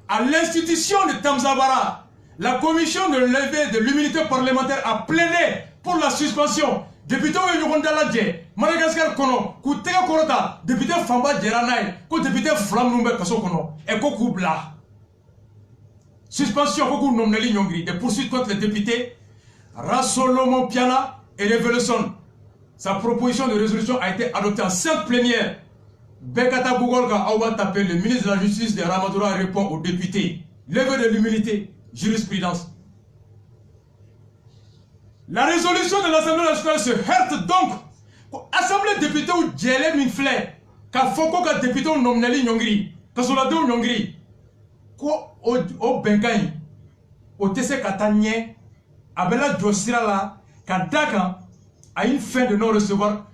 À l'institution de Tamzabara, la commission de levée de l'immunité parlementaire a plaidé pour la suspension. Député au Yugondalaje, Madagascar Kono, Koutega Korota, député Famba Djeranaï, ko député Flamnoumbe Kasso Kono, et Koku bla. Suspension, Koku Nomneli Nyongri, des poursuites contre les députés. Rassolomon Piana et Revelson. Sa proposition de résolution a été adoptée en sainte plénière. Bekata Bougolka Awa Tapé, le ministre de la Justice de Ramadoura, répond aux députés. Levée de l'immunité, jurisprudence. La résolution de l'Assemblée nationale se heurte donc. Assemblée député ou Djele Minfle, Kafoko ka député ou Nomneli Nyongri, Kasolade ou Nyongri, Ko o Bengaï, o Tese Katanye. Abela Djosira la, Kadaka a une fin de non-recevoir.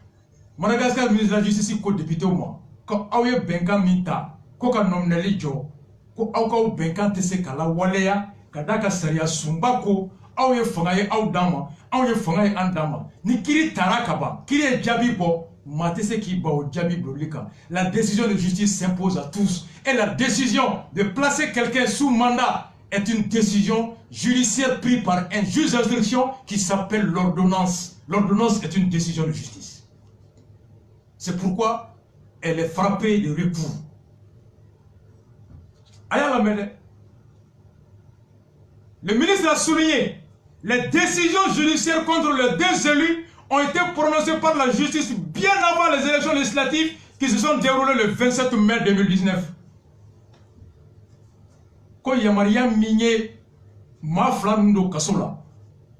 Madagascar, ministre de la Justice, ko député ou moi. Quand Aouye Benka Minta, Koka Nomneli Jo, Ko Aouka Benka Tese Kala Walea, Kadaka Saria Sumbako, Aouye Fongaye Aoudama, Aouye Fongaye Andama, Nikiri Tarakaba, Kiri Djabibo, Matese Kiba ou Djabibo Lika. La décision de justice s'impose à tous. Et la décision de placer quelqu'un sous mandat est une décision judiciaire prise par un juge d'instruction qui s'appelle l'ordonnance. L'ordonnance est une décision de justice. C'est pourquoi elle est frappée de recours. Le ministre a souligné, les décisions judiciaires contre les deux élus ont été prononcées par la justice bien avant les élections législatives qui se sont déroulées le 27 mai 2019. Ko yamaria minye ma flamundo Kassola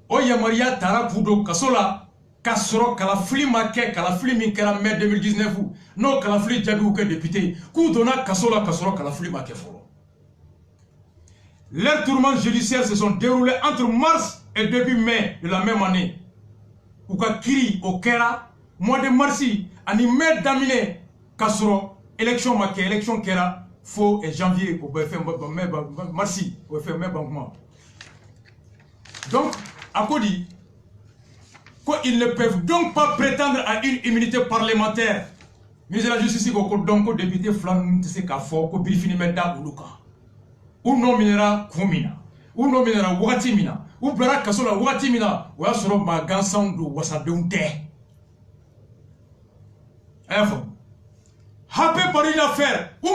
o yamaria tarapudo Kassola kasoro kalafli make kalafli min kera mai 2019 no kalafli jabi ou que député ku donna Kassola kasoro kalafli make foro. Les tourments judiciaires se sont déroulés entre mars et début mai de la même année. Uka kiri au kera mois de mars ani mai d'aminé kasoro élection make élection kera faux et janvier au merci au fait même banquement. Donc à quoi dit ils ne peuvent donc pas prétendre à une immunité parlementaire. Ministre de la Justice donc député flan c'est qu'à fort ko birifini meda uluka ou nominera kumina ou nominera watimina ou blara Kassola watimina ou asoro ma gansandu wasadeunte. Happé par une affaire, où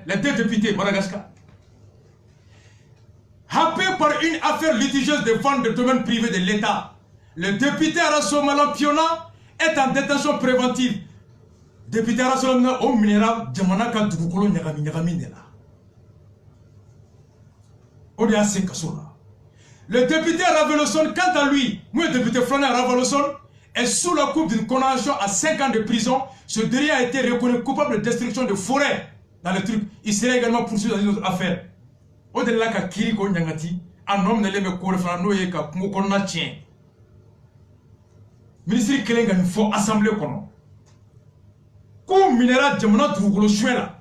les deux députés Madagascar. Happé par une affaire litigieuse de vente de domaine privé de l'État, le député Rassomala Piona est en détention préventive. Député Rassomala au minéral Djamanaka Dugukolo Nyagaminela. Odiase Kassola. Le député Raveloson, quant à lui, moi député Flaner Raveloson, est sous le coup d'une condamnation à 5 ans de prison. Ce dernier a été reconnu coupable de destruction de forêt dans le truc. Il serait également poursuivi dans une autre affaire. Au-delà de Kiriko Nyangati, un homme ne l'aime pas noyer qu'à Moukona tient. Ministre Kelenga, il faut assembler comme ko minera jamana dugukolo suɲɛ la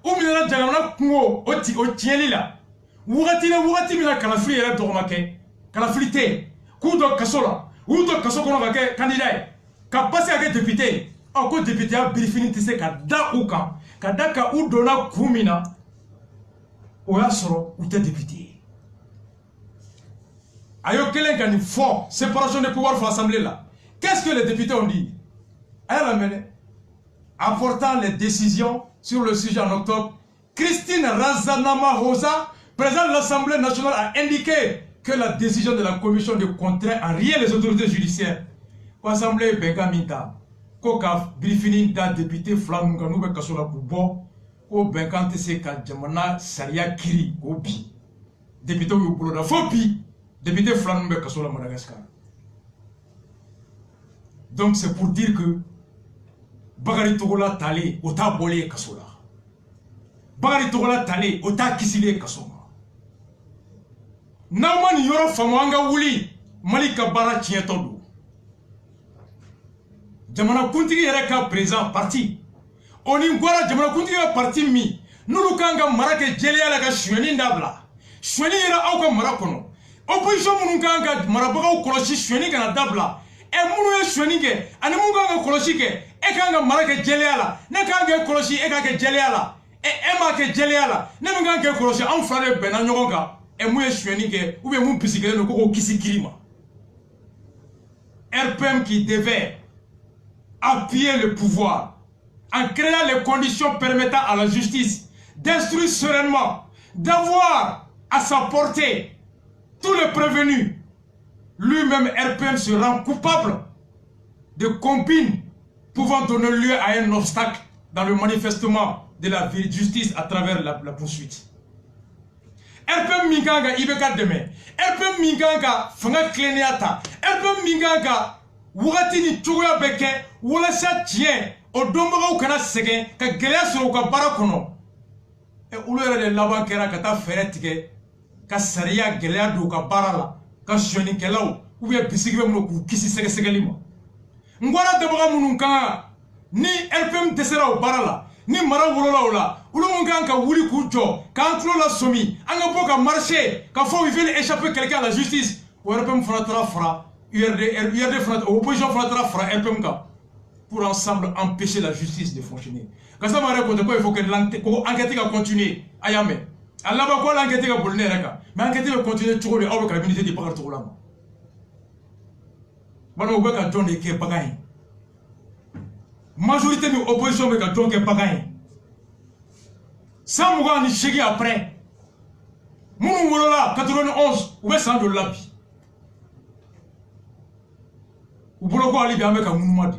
o minera jamana kungo o tiɲɛli la wagati min na kalafili yɛrɛ dɔgɔma kɛ kalafili tɛ yen k'u dɔ kaso la u y'u to kaso kɔnɔ ka kɛ candidat ye ka pase ka kɛ député ye ko député ya birifini tɛ se ka da u kan ka da ka u donna kun min na o y'a sɔrɔ u tɛ député ye a y'o kelen ka nin fɔ séparation des pouvoirs fɔ assemblée la qu'est-ce que les députés ont dit a y'a lamɛn dɛ apportant les décisions sur le sujet en octobre Christine Razanama Hosa, présidente de l'Assemblée nationale, a indiqué que la décision de la commission ne contraint en rien les autorités judiciaires. L'Assemblée Benkamita, Koka, Brifini, da député Flamunga, Noube Kasola Boubo, Ko Benkante Seka, Jamana, Saria Kiri, Obi. Député Ouboula Fopi, député Flamunga Kasola Madagascar. Donc c'est pour dire que Bagari Togola Tale, Ota Bolé Kasola. Bagari Togola Tale, Ota Kisile Kasoma. Naman yoro famanga wuli Malika Bara Tietodo. Jamana Kuntigi Yereka présent parti. Oni Gwara Jamana Kuntigi parti mi. Nulukanga Marake Jelia la Shweni Ndabla. Shweni Yera Auka Marakono. Opposition Munukanga Marabaga Koloshi Shweni Gana Dabla. E Munu Shweni Ge, and Munganga Koloshi Ge, Ekanga Marake Jelia la, Nakanga Koloshi Ekake Jelia la, Emma Ke Jelia la, Nemanga Koloshi, Amfrade Benanyonga. Et moi je suis niqué, ou bien mon psychiatre ne peut qui s'écrime. RPM qui devait appuyer le pouvoir en créant les conditions permettant à la justice d'instruire sereinement, d'avoir à sa portée tous les prévenus. Lui-même, RPM se rend coupable de combines pouvant donner lieu à un obstacle dans le manifestement de la justice à travers la poursuite. RPM Minganga Ibeka Deme, RPM Minganga Fanga Kleniata, RPM Minganga Wugatini Tuya Beke, Wulasa Tien, Odombo Kana Segen, Kagelas Roka Barakono. Et Ulera de Labankera Kata Ferretike, Kasaria Geleado Kabarala, Kashoni Kelau, ou bien Pisigemo Kisi Segelimo. Ngwara Debra Mununka, ni RPM Tessera au Barala. Ni mara wolola Ulumunga wuli kujo quand la somi anga boka marché quand faut il veut échapper quelqu'un à la justice ou RPM fera fra URD fera opposition fera fra RPM pour ensemble empêcher la justice de fonctionner quand ça m'a raconté quoi il faut que l'enquête va continuer ayame Allah va quoi l'enquête va bolner reka mais l'enquête va continuer toujours le avec la ministre de Bakar Togola bano beka John de ke bagay majorité de l'opposition avec un tronc pagaille. Sans mourir ni chéri après. Mounou Moulola, 91, où est-ce de l'habit? Ou Bouloko Ali avec un Mounoumadi.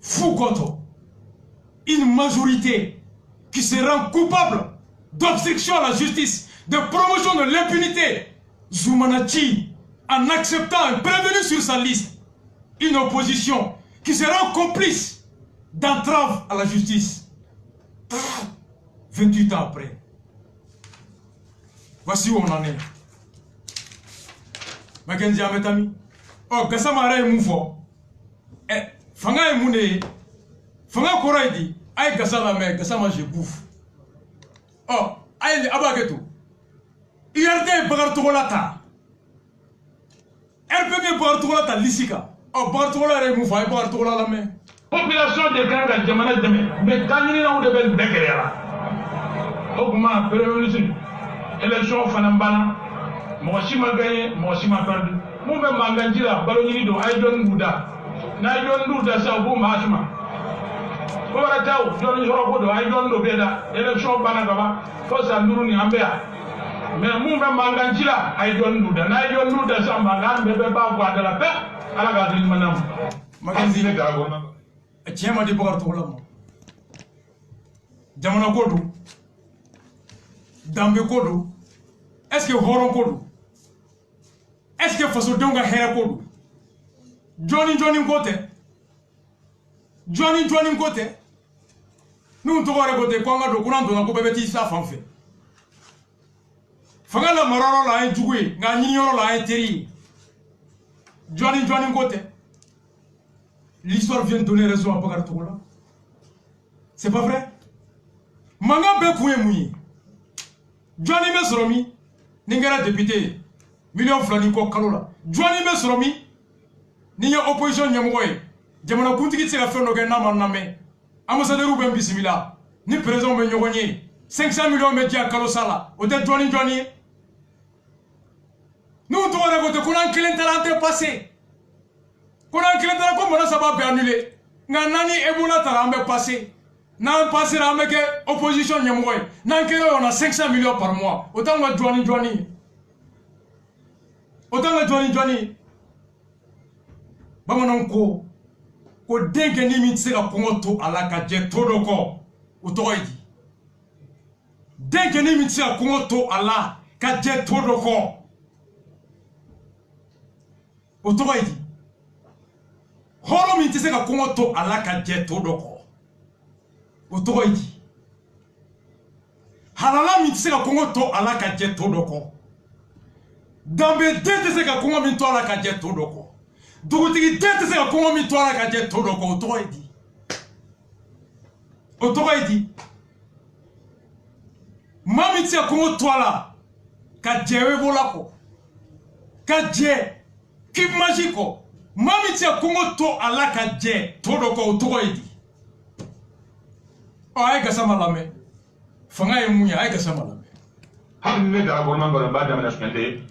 Fou Koto. Une majorité qui se rend coupable d'obstruction à la justice, de promotion de l'impunité. Zoumanachi, en acceptant un prévenu sur sa liste. Une opposition qui sera complice d'entrave à la justice. 28 ans après. Voici où on en est. Mackenzie Ametami. Oh, Gassamara est mouvant. Eh, Fanga est mouné. Fanga Koraidi. Aïe Gassama, mais Gassama, je bouffe. Oh, aïe Abageto. IRD Bagartolata. RPM Bagartolata Lissika. Oh, Bartola est mouvant, Bartola la main. Population de Kanga Jamana Deme, mais Kanyini n'a pas de Bekerela. Augment, Premier ministre, élection Fanambana, Moshima gagné, Moshima perdu. Moumé Manganjila, Balonini do Aydon Bouda. Naydon Bouda, c'est un bon marchement. Koratao, Johnny Jorobo, Aydon do Beda, élection Banagaba, Fosa Nuruni Ambea. Mais Moumé Manganjila, Aydon Bouda, Naydon Bouda, Sambangan, Bebe Bagua de la paix. Ala ka din manam Mackenzie le dago na tiema de Bakar Togola jamana kodu dambe kodu est-ce que horon kodu est-ce que faso donga hera kodu Johnny côté nous to gore côté kwanga do kuna do na ko bebeti sa fanfe fangala maroro la en jugui nga nyoro la en teri Johnny côté. L'histoire vient de donner raison à Bakar Togola. C'est pas vrai? Manga Bekoué Mouye. Johnny Mesromi, Ningara député, million Flaniko Kalola. Johnny Mesromi, Nia opposition Yamoy, Jamana Kuntiki Tira Fenogan Namaname, ambassadeur Ruben Bissimila, ni président Benyogoni, 500 millions de médias Kalosala, ou de Johnny. Nous devons voter qu'on a un clientèle passé. Qu'on a un clientèle comme ça va annuler. Nani Ebola Tarambe passé. N'a passé avec opposition Yamoy. On a 500 millions par mois. Autant que Johnny. Autant que Johnny. Bamanonko. Ko denke ni mitsega kongoto alaka je todoko. Utoidi. Denke ni mitsega kongoto ala ka je todoko. Utoidi. Horo mitsega kongoto ala ka je todoko. Utoidi. Halala mitsega kongoto ala ka je todoko. Dambe dete sega kongo minto ala ka je todoko. Dugutigi dete sega kongo minto ala ka je todoko. Utoidi. Utoidi. Mami tia kongo toala ka jewe bolako. Ka je kip magiko. Mami tia kongo to ala ka je todoko. Utoidi. Aye gasama lame. Fanga ye munya aye gasama lame. Hamne da gorman goran ba da management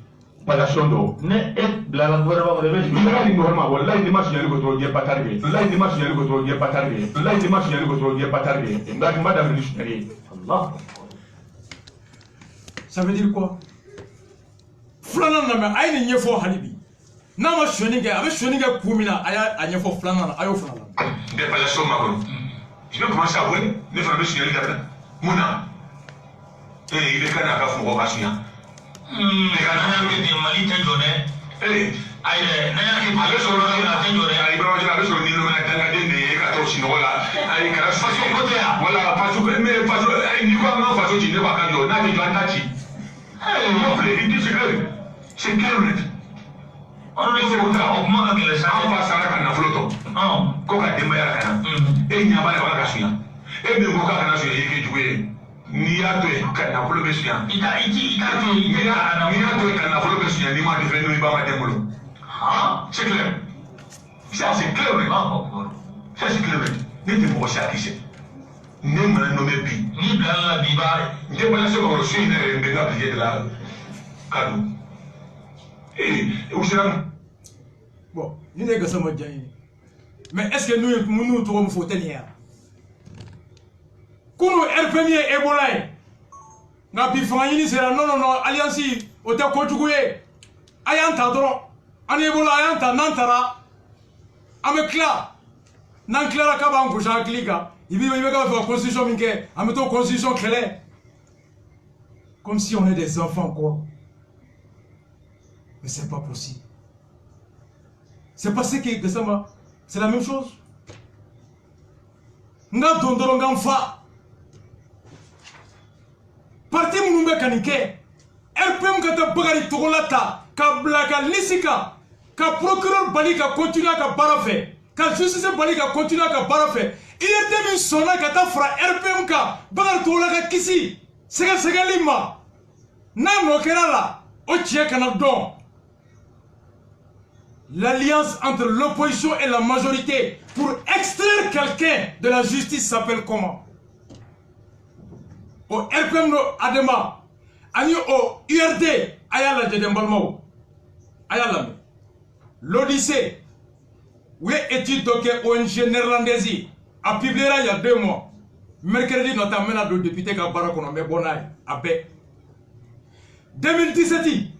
pada shondo. Ne blala gorba de bes. Mira ni normal wallahi ni mashi yani gotro je patarge. Wallahi ni mashi yani gotro je patarge. Wallahi ni mashi yani gotro je patarge. Ngati madame missionnaire. Allah. Ça veut dire quoi? Flana na me aye ni nyefo halibi. Na ma shoninge abe shoninge kumina aya anyefo flana ayo flana. Des pas la somme ma. Je vais commencer à voir les femmes signaler d'après. Mouna. Et il est quand même à faire un chien. Les canards qui disent Mali Tendone. Eh, aïe, n'a qui parle sur le Tendone. Aïe, ben, sur le Nilo, on a gagné des 14 chinois là. Aïe, car ça se côté là. Voilà, parce que, mais, parce que, il n'y a pas de façon de dire, pas quand on a des gantachi. Eh, non, il dit c'est clair, net. On est au contraire, on manque les gens. On passe à la canne à flottant. Non, quoi qu'à démarrer à la canne. Et il n'y a pas de vacation. Et même quand on a joué, il est joué. Ni à toi, quand on a voulu besser. Il a dit, ni à toi, quand on a voulu besser, ni moi, je vais nous y battre des moulots. Ah, c'est clair. Ça, c'est clair, mais. Ça, c'est clair, mais. N'est-ce pas ça qui c'est? N'est pas nommé Pi. Ni blanc la biba. N'est pas la seconde reçue, n'est pas la de la cadeau. Et où c'est là? Bon, il n'est que ça, mais est-ce que nous trouvons faut tenir? Kounou RPM Ebola. N'a pas fait c'est non, alliance, au te Kotugoué. Ayanta dron. En Ebola, Ayanta, Nantara. Amekla. Nanklara Kabango, Jean Kliga. Il vit avec la constitution, Minke. Ameto constitution claire. Comme si on est des enfants, quoi. Mais c'est pas possible. C'est passé que ça c'est la même chose. Nga dondoro fa. Parti munumbe kanike. RPM kata bagari togolata. Ka blaka lisika. Ka procureur bali ka continuer ka barafe. Ka justice bali ka continuer ka barafe. Il était mis sona kata fra RPM ka bagari togolaka kisi. Sega lima. Na no kerala. O tie kana don. L'alliance entre l'opposition et la majorité pour extraire quelqu'un de la justice s'appelle comment? Au RPM no Adema, ani au URD, ayala de Dembalmao, ayala. L'Odyssée, oui, étude de ONG néerlandaise, a publié il y a 2 mois. Mercredi, notamment, le député Kabarakono, mais bonai, à Bé. 2017.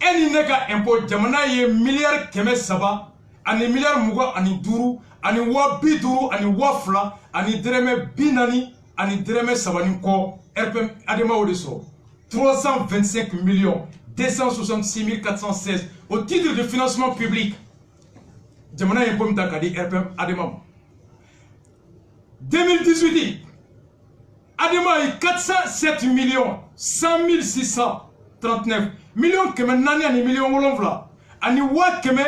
Eni neka impôt jamana ye milliard keme saba ani milliard muga ani duru ani wa biduru ani wafla ani dreme binani ani dreme sabani ko RPM Adema Odeso 325 millions 266 416 au titre de financement public jamana ye pomta kadi RPM Adema 2018 Adema a 407 millions 100 639 millions keme nani ani millions wolonvla ani wa keme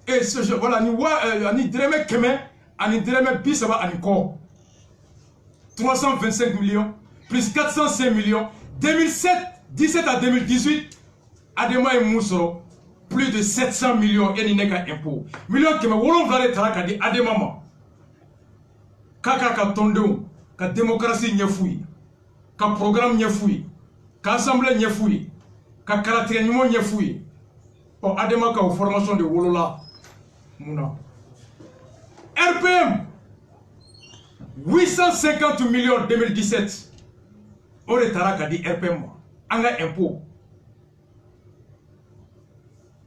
et ce voilà ani wa ani dreme keme ani dërëmɛ 30 ani kɔ 325 millions plus 405 millions 2017 à 2018 Adema et Moussoro plus de 700 millions et nega impôt millions qui me wolonvla de tara kadi Adema ma kaka ka tondeu ka démocratie nyefoui ka programme nyefoui ka assemblée nyefoui ka caractère nyefoui o Adema ka formation de wolola muna RPM 850 millions 2017 ore tara kadi RPM anga impôt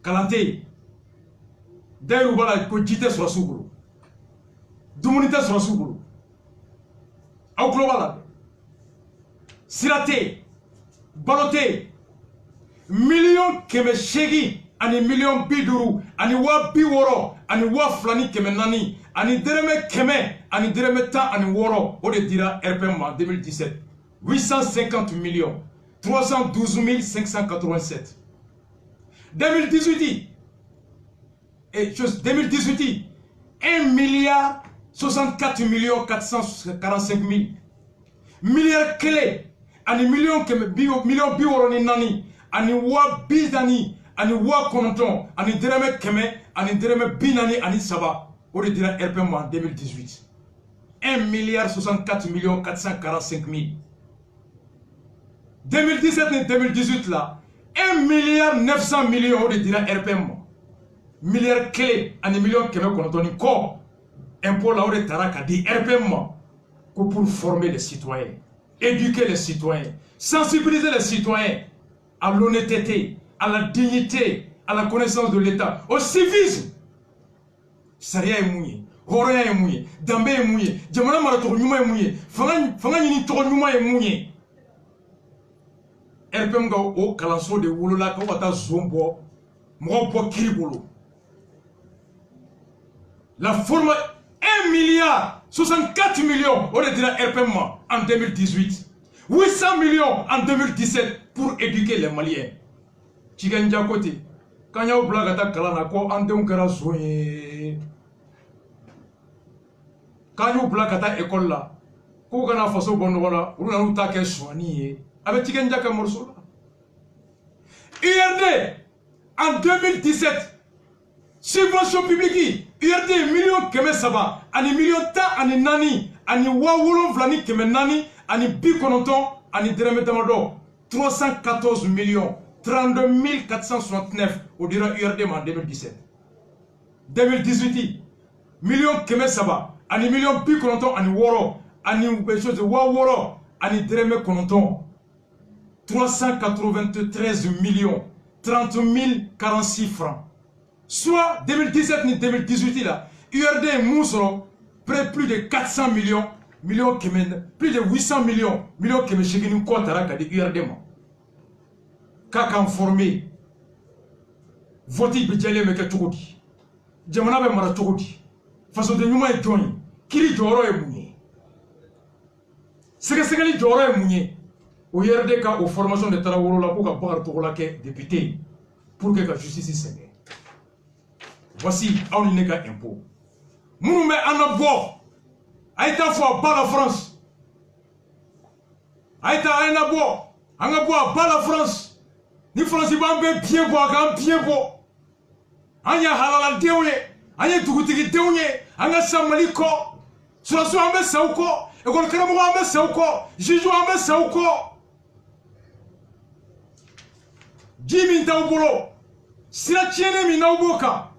kalante dairu bala ko jite sur suguru dumunite sur suguru aw global sirate balote million keme shegi ani million biduru ani wa biworo ani wa flani keme nani ani dereme keme ani dereme ta ani woro o de dira RPM en 2017 850 millions 312 587 2018 et 2018 1 milliard 64 millions 445 000 milliards clés ani million million biworoni nani ani wa bidani ani wa konton ani dereme keme ani dereme binani ani saba o de dira RPM en 2018 1 milliard 64 millions 445 000 2017 et 2018 là 1 milliard 900 millions de dira RPM milliard clé ani million keme konotoni ko impôt la ore taraka di RPM ko pour former les citoyens éduquer les citoyens sensibiliser les citoyens à l'honnêteté à la dignité à la connaissance de l'État au civisme sariya est mouillé horoya est mouillé dambe est mouillé jamana marato nyuma est mouillé fanga nyini to nyuma est mouillé RPM ga o kalanso de wolola ka wata zombo mo bo kiribolo la forme 1 milliard 64 millions on dira RPM en 2018 800 millions en 2017 pour éduquer les Maliens Chiganja côté quand ya blaga ta kalana ko andem kara soye quand ya blaga ta école là ko kana faso bonno wala uruna uta ke soigner avec Chiganja ka morso URD en 2017 subvention publique URD million keme saba ani million ta ani nani ani wawolo vlani keme nani ani bi kononton ani dereme tamado 314 millions 32 469 au dira URD en 2017 2018 million keme saba ani million bi kononton ani woro ani chose waworo ani dereme kononton 393 millions 30 046 francs. Soit 2017 ni 2018 là, URD Moussoro plus de 400 millions, plus de 800 millions qui me chegin une quota là de URD ma. Kaka formé. Voti bidjale me ke tugudi. Jamana be mara tugudi. Façon de nyuma e join. Kiri joro e munye. Segali joro e munye. Au URD ka aux formations de Tarawolo la pour que Togola ke député pour que la justice s'en. Voici un nega impôt. Nous met en abord. Aïta fois pas la France. Aïta un abord. En abord pas la France. Ni France va bien boire, bien boire. Anya halal deouye. Anya tukutiki deouye. Anya samaliko. Sur la ambe sauko. Et qu'on crame ambe sauko. Jiju ambe sauko. Jimi Taubolo, si la tienne mi nauboka,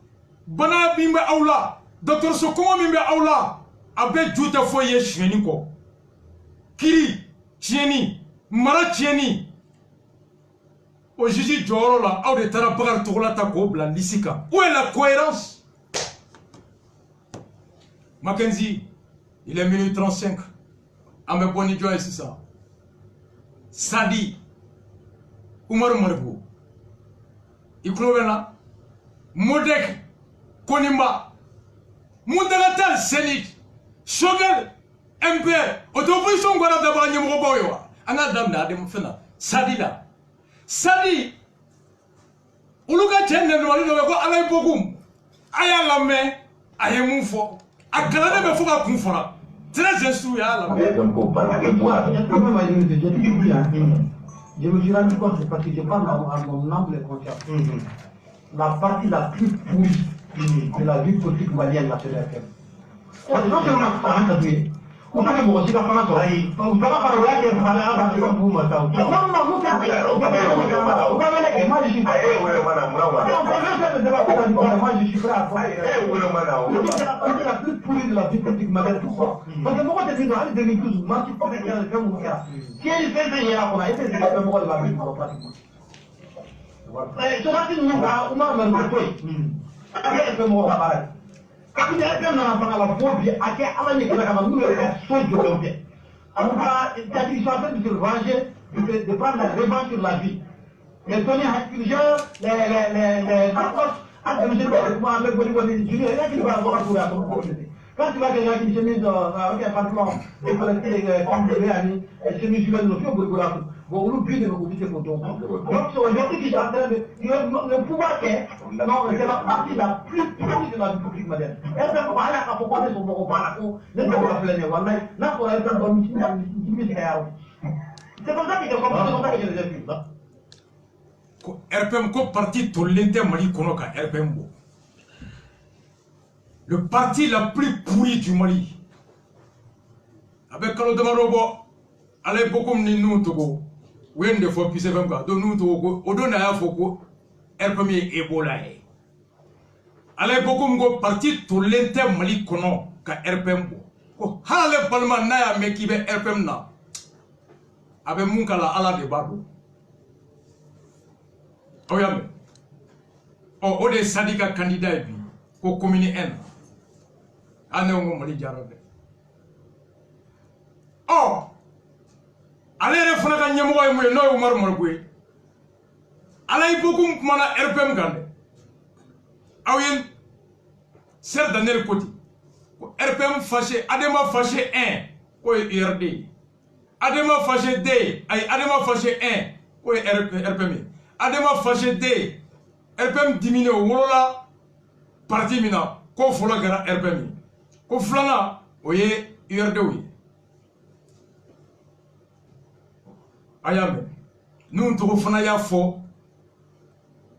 bana bimbe aula, docteur Sokoma bimbe aula, abe juta foye chieni ko. Kiri, chieni, mara chieni. O jiji joro la, au de tara bagar togola ta ko bla lisika. Où est la cohérence? Mackenzie, il est minuit 35. Ame boni joie c'est ça. Sadi, Oumar Maribou. Iklovena Modek Konimba Moudalatal Senit Shogel MPR Autoposition Gwara Daba Nyamroboyo Anga Damna Adem Fena Sadila Sadi Uluga Chende Nwali Go Alay Bogum Aya Lame Ayemufo a galade be fuga kun fara très instruit à la je me suis rendu compte parce que je parle à mon humble conscience. La partie la plus pourrie de la vie politique malienne, la CDFM. Non seulement ça a tué. On peut me aussi la France. On peut pas parler de la vous m'attendez. Moi je suis prêt. Moi je suis prêt à la plus pourrie de la vie politique malienne. Pourquoi? Parce que moi je suis dans 2012, moi je suis prêt à faire mon cas. Si elle fait ça, il y a qu'on a été de la vie pratiquement. Soalnya ini umar berkoi, ada semua orang. Tapi dia kan nak panggil fobi, akhir apa ni kita kan mula sojo dia. Amuka jadi suatu di revanche, de prendre la revanche sur la vie. Les données intelligents, les accords, à monsieur moi avec vous Julien, il y a qui va avoir pour la communauté. Quand tu vas quelqu'un qui se met dans un appartement et collecter les femmes de l'année, et se met sur le dossier pour la bon, on oublie de me couper pour ton compte. Donc, aujourd'hui, qui est en train de. Le pouvoir est. Non, c'est la partie la plus proche de la République moderne. Elle peut pas aller à propos de son bon parcours, ne peut pas planer. Là, pour aller dans le mission, c'est comme ça qu'il est comme ça que je les ai vus. RPM, ko parti tolente Mali Konoka, RPM. Le parti la plus pourri du Mali. Avec Kalo Damarobo, allez beaucoup de nous, Togo. Oui, des fois, puis c'est même cas. Donc, nous, on donne à Foko, RPM Ebola. Allez beaucoup de parti tolente Mali Kono, ka RPM. Hale Palma Naya, mais qui veut RPM na. Avec Moukala ala de Babo. Oyame. Oh, des syndicats candidats, au commune N. Anéongo Mali Jarabe. Oh! Allez, les frères, il y a un Omar Morgoué. Allez, beaucoup de RPM Gande. Aouyen, c'est dans le côté. RPM fâché, Adema fâché 1, oui, IRD. Adema fâché 2, Adema fâché 1, oui, RPM. Adema fâché 2, RPM diminué, Wolola, parti mina, ko fola gara RPM. Ko flana, oui, IRD, oui. Ayame, nous devons faire fort.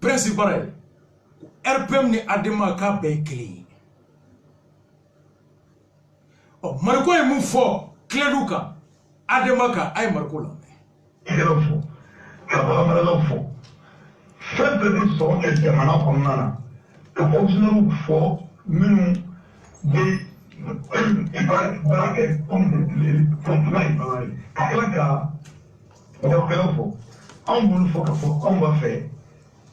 Principal, RPM ni Adema ka bekli. Oh, Marco est mon fort, Cléluka, Adema ka ay Marco la. Il est fort. Kabala la fort. Fait de son et jamana komnana. Que fonctionnaire fort, nous des barake comme les fonctionnaires. Kalaka donc, on va faire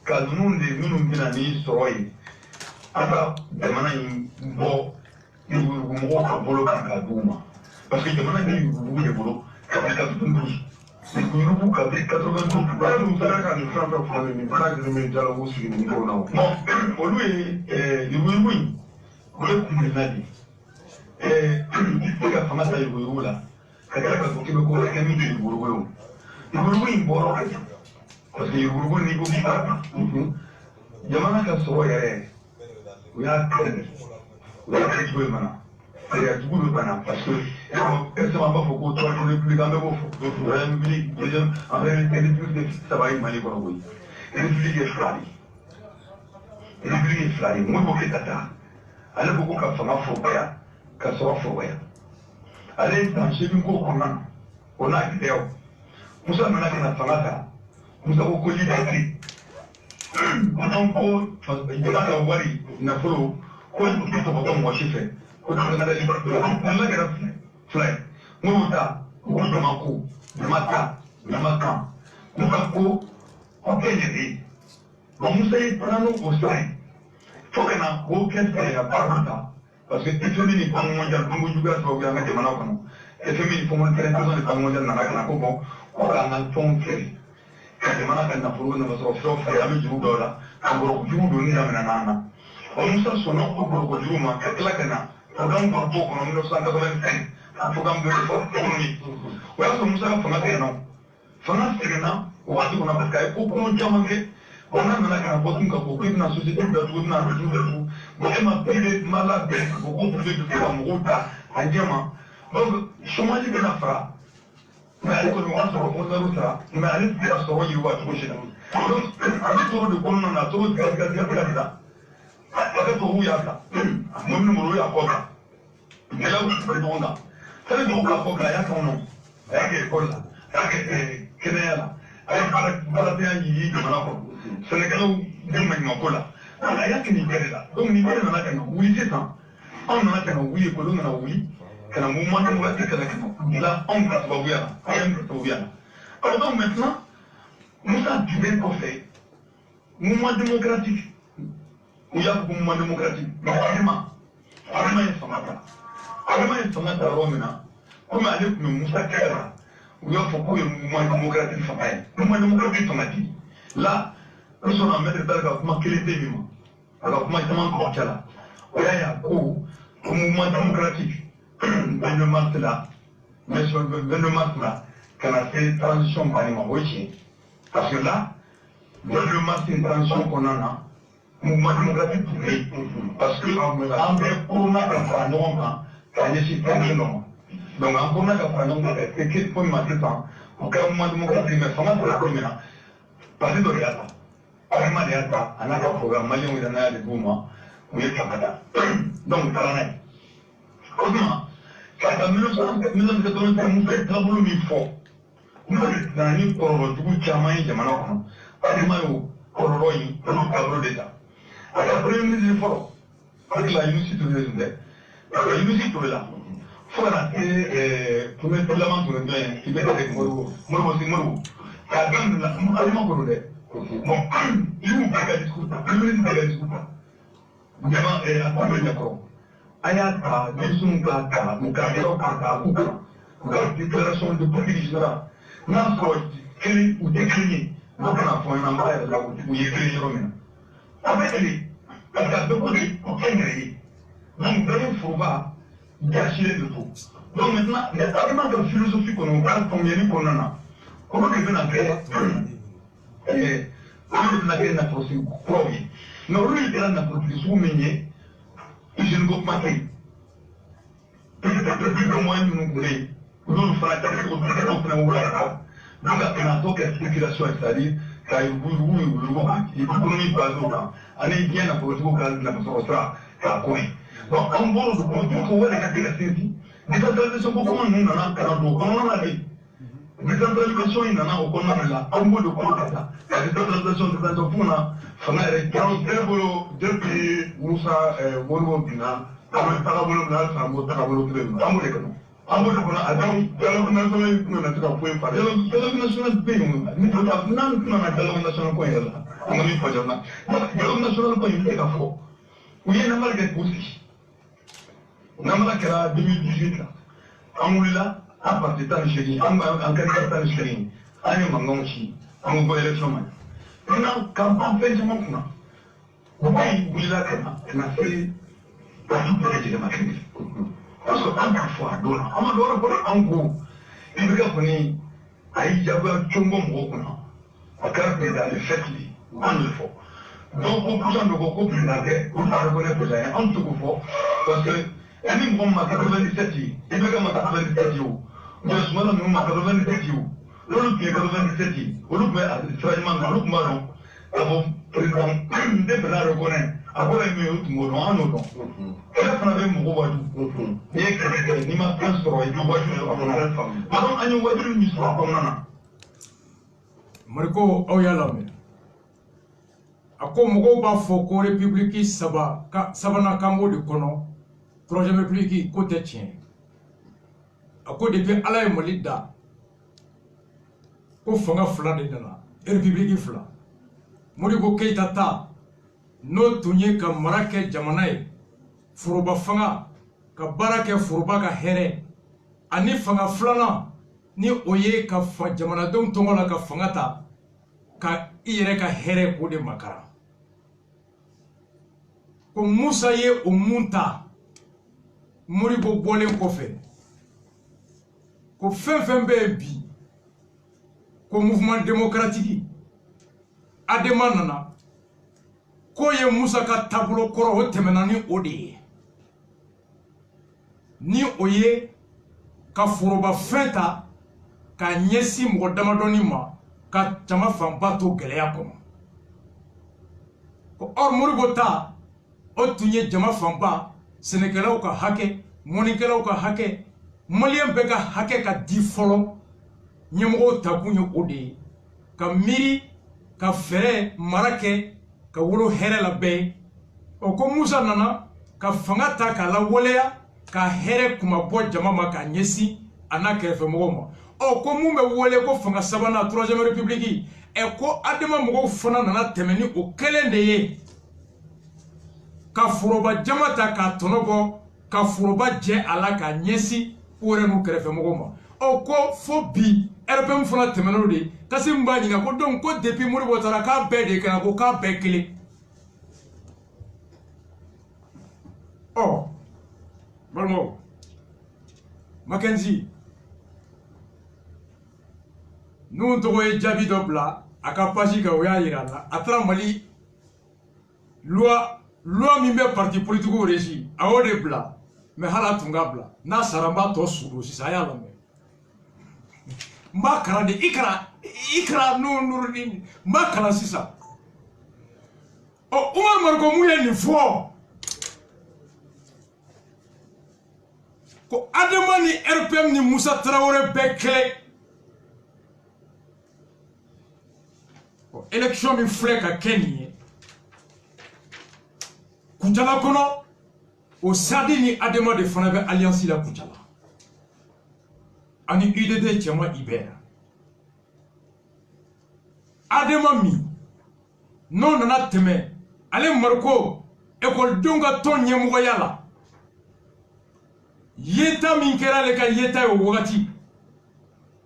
que nous nous soyons parce que Iburugu boro parce que Iburugu ni ko kita jamana ka so yare ya kene ya kene mana ya tugu bana parce que est-ce qu'on va faut toi pour le plus grand beau faut république deuxième en réalité de ça va mali ko boy république flari mo ko ketata ala ko ka fama fo ya ka so fo ya ale tan shebi ko kona ona kideo Musa nana kana fangata Musa ko koli da ki on ko jama ka wari na folo ko ko to ko mo shife ko to na da Allah ka fly mu ta ko to maka ko ko kenedi Musa yi prano ko sai fo kana ko kente ya parata parce que ifemi ni ko mo jar ko juga so ga ngate mana kono ifemi ni ko mo tere to so ni ko mo jar na kana ko bon orang tong kiri, bagaimana kan nafuru na masrof kami juga dah, kalau juga ni kami nana, orang mesti sonok kalau juga mah, ketika kena, orang berpo kalau minum sangka kalau ni, program berpo ekonomi, orang semua sangat fangat kena, waktu kuna berkait, kupu jaman ke, On a un bottom qui est une société de tout, m'a payé malade, beaucoup de route à diamant. Donc, chômage de la fra. Mais elle commence à remonter ça, mais elle est à ce qu'il va trouver. Donc, avec trop de bonnes, on a trop de gaz. Avec tout, il y a ça. Mon numéro est à quoi? Mais là où c'est bon là. Ça veut dire qu'on a un nom. Avec l'école là. Avec Kenya là. Avec Balatéa Yidi, de Malako. Sénégalais, de Magnocola. Il y a que Nigeria là. Donc, Nigeria, on a qu'un oui, c'est ça. On a qu'un oui, et on a oui. Qu'un mouvement démocratique, là, on va se voir. Alors, donc maintenant, nous avons du bien conseil. Mouvement démocratique. Il y a beaucoup de mouvements démocratiques. Mais vraiment, ils sont là. Vraiment, ils sont là, comme aller pour Moussa Kera, où il faut que le mouvement démocratique soit pareil. Le mouvement démocratique soit là. Là, nous sommes en maître d'argent, comment quel était vivant. Alors, comment il manque là. Il y a un mouvement démocratique. Le mars là, mais sur le mars là, qu'on a fait transition par les Marocains. Parce que là, le mars, c'est une transition qu'on en a. Mouvement démocratique privé. Parce que en Corona, quand il y a système non. Donc en Corona, c'est qu'il faut mettre ça. Pour qu'un mouvement démocratique, mais ça pour la première. Parce que de là, vraiment de là, on a un programme, malien, on a des mouvements, où il y a Canada. Donc, ça n'est. Comment? Quand on a mis un tableau mis fort, nous avons mis pour le tout chamaï de Manon. Pas de maillot, pour le roi, pour le tableau d'État. Après, nous avons fort. Parce que la université de l'État. La université de l'État. Il faut arrêter pour mettre la main sur le bien, qui met avec Moro. Moro, c'est Moro. La gamme de la aliment pour le bon, il vous plaît à discuter. Il vous plaît à discuter. Vraiment, à quoi il y a quoi? Ayata, Bisumkata, Mukadokata, la déclaration de politique générale. N'a pas créé ou décliné. Donc, on a fait un embrayage là où il y a créé Romain. Avec lui, parce qu'il y a deux côtés pour créer. Donc, il faut pas gâcher de tout. Donc, maintenant, les arguments de philosophie qu'on a, combien qu'on en a. Comment on peut en créer? Et, on peut en créer notre premier. Non, lui, il est là, notre premier. Je ne peux pas dire. Depuis le mois, nous nous voulons. Nous nous faisons la tête pour donc, on a donc la spéculation, c'est-à-dire, quand l'économie passe au temps, on est bien à produire au cas de la façon sera à courir. Donc, en gros, le produit qu'on voit les caractéristiques, décentralisation, comment nous, on a un canard, comment on a dit. Décentralisation, il y en a au Congo là, en gros, le Congo là. La décentralisation, on a depuis Moussa Volvo Bina, on a Tarabolo Bina, c'est un mot Tarabolo Bina. Ambo de Bona, dialogue national, nous n'avons pas pu faire. Dialogue national, pays, nous n'avons pas dialogue national point là. On a mis pas jamais. Dialogue national point, il est à faux. Oui, il y a un marque aussi. On a marqué là 2018 là. Amoula, à partir de Tancheri, en candidat Tancheri, en Mangonchi, en voie élection. Maintenant, quand on fait ce moment-là, on va y bouger la carte, on a fait la double de ma crise. Parce que tant qu'à fois, on a droit pour un gros. Il veut qu'on aille avoir tout le monde au courant. On a caractérisé le fait qu'il on le faut. Donc, pour plus de beaucoup plus d'argent, on va reconnaître que j'ai un tout fort. Parce que, elle m'a dit 97 il veut qu'on m'a 97 jours. Je suis là, nous m'a 97 jours. L'autre qui est 97 l'autre mais sérieusement, l'autre marron, avant président, dès que la reconnaît, après il me dit mon nom, non. Et là, on avait mon roi du et que ni ma place sur le roi du alors, on a une voiture qui soit comme ça. Marco Oyalame. Ako mogo ba fo ko république sabana kambo de kono projet république côté tien. Ako depuis ala molida ko fanga fula de dana république fula Modibo Keita ta no tunye ka marake jamanae furuba fanga ka barake furuba ka here ani fanga fulana ni oye ka jamana don tongola ka fanga ta ka ire ka here ko de makara ko Musa ye o munta Modibo bolen ko fe ko fɛn fɛn bɛ bi ko mouvement démocratique Adema nana ko ye Musa ka tabulo kɔrɔ o tɛmɛna ni o de ye ni o ye ka foroba fɛn ta ka ɲɛsi mɔgɔ damadɔni ma ka jama fanba to gɛlɛya kɔnɔ ko or Modibo ta o tun ye jama fanba sɛnɛkɛlaw ka hakɛ mɔnikɛlaw ka hakɛ maliyɛn bɛɛ ka hakɛ ka di fɔlɔ ɲɛmɔgɔw ta kun ye o de ye ka miiri ka fɛrɛ mara kɛ ka wolo hɛrɛ la bɛɛ o ko Musa nana ka fanga ta k'a lawaleya ka hɛrɛ kuma bɔ jama ma ka ɲɛsin a n'a kɛrɛfɛmɔgɔw ma o ko mun bɛ wele ko fanga sabanan 3e république ko Adema mɔgɔw fana nana tɛmɛ ni o kelen de ye ka foroba jama ta k'a tɔnɔ bɔ ka foroba jɛ a la ka ɲɛsin u yɛrɛ n'u kɛrɛfɛmɔgɔw ma o ko fo bi RPM fana tɛmɛn'o de Kasim b'a ɲininka ko donc ko depuis Modibo taara k'a bɛɛ de kɛra ko k'a bɛɛ kelen balimaw Mackenzie n'u tɔgɔ ye jaabi dɔ bila a ka page kan o y'a yira la a taara Mali loi min bɛ parti politique régi a y'o de bila mais hali a tun ka bila n'a sara n b'a tɔ sudo sisan a y'a lamɛn n b'a kalan de ikra nuruddin n b'a kalan sisan Umar Mariko mun ye nin fɔ ko Adema ni RPM ni Musa Traoré bɛɛ kɛlɛ élection min filɛ ka kɛ nin ye Kucala kɔnɔ o Sadi ni Adema de fana bɛ alliance la Kucala ani UDD cɛma Ibera Adema min n'o nana tɛmɛ ale Mariko ekɔlidenw ka tɔn ɲɛmɔgɔya la yeta min kɛra ale ka yeta ye o wagati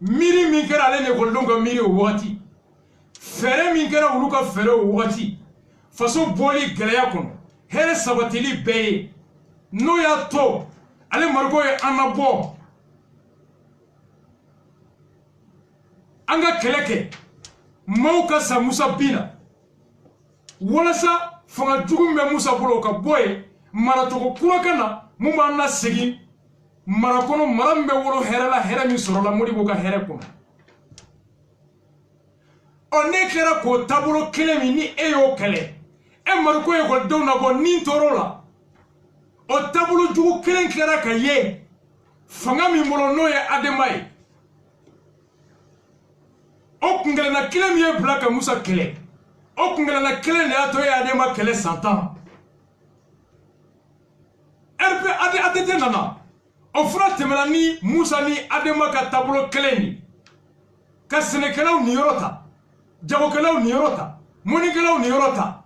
miiri min kɛra ale ni ekɔlidenw ka miiri o wagati fɛrɛ min kɛra olu ka fɛrɛ o wagati faso bɔli gɛlɛya kɔnɔ hɛrɛ sabatili bɛɛ ye n'o y'a to ale Mariko ye an labɔ an ka kɛlɛ kɛ maaw ka sa Musa bin na walasa fanga jugu min bɛ Musa bolo o ka bɔ yen maracogo kura ka na mun b'an lasegin mara kɔnɔ mara min bɛ wolo hɛrɛ la hɛrɛ min sɔrɔla Modibo ka hɛrɛ kɔnɔ ne kɛra k'o taabolo kelen min ni e y'o kɛlɛ Mariko ekɔlidenw nabɔ nin tɔɔrɔ la o taabolo jugu kelen kɛra ka ye fanga min bolo n'o ye Adema ye o kungelenna kelen min ye bila ka Musa kɛlɛ o kungelenna kelen de y'a to ye Adema kɛlɛ san 10 ATT nana o fana tɛmɛna ni Musa ni Adema ka taabolo kelen ni ka sɛnɛkɛlaw ni yɔrɔ ta jagokɛlaw ni yɔrɔ ta mɔnikɛlaw ni yɔrɔ ta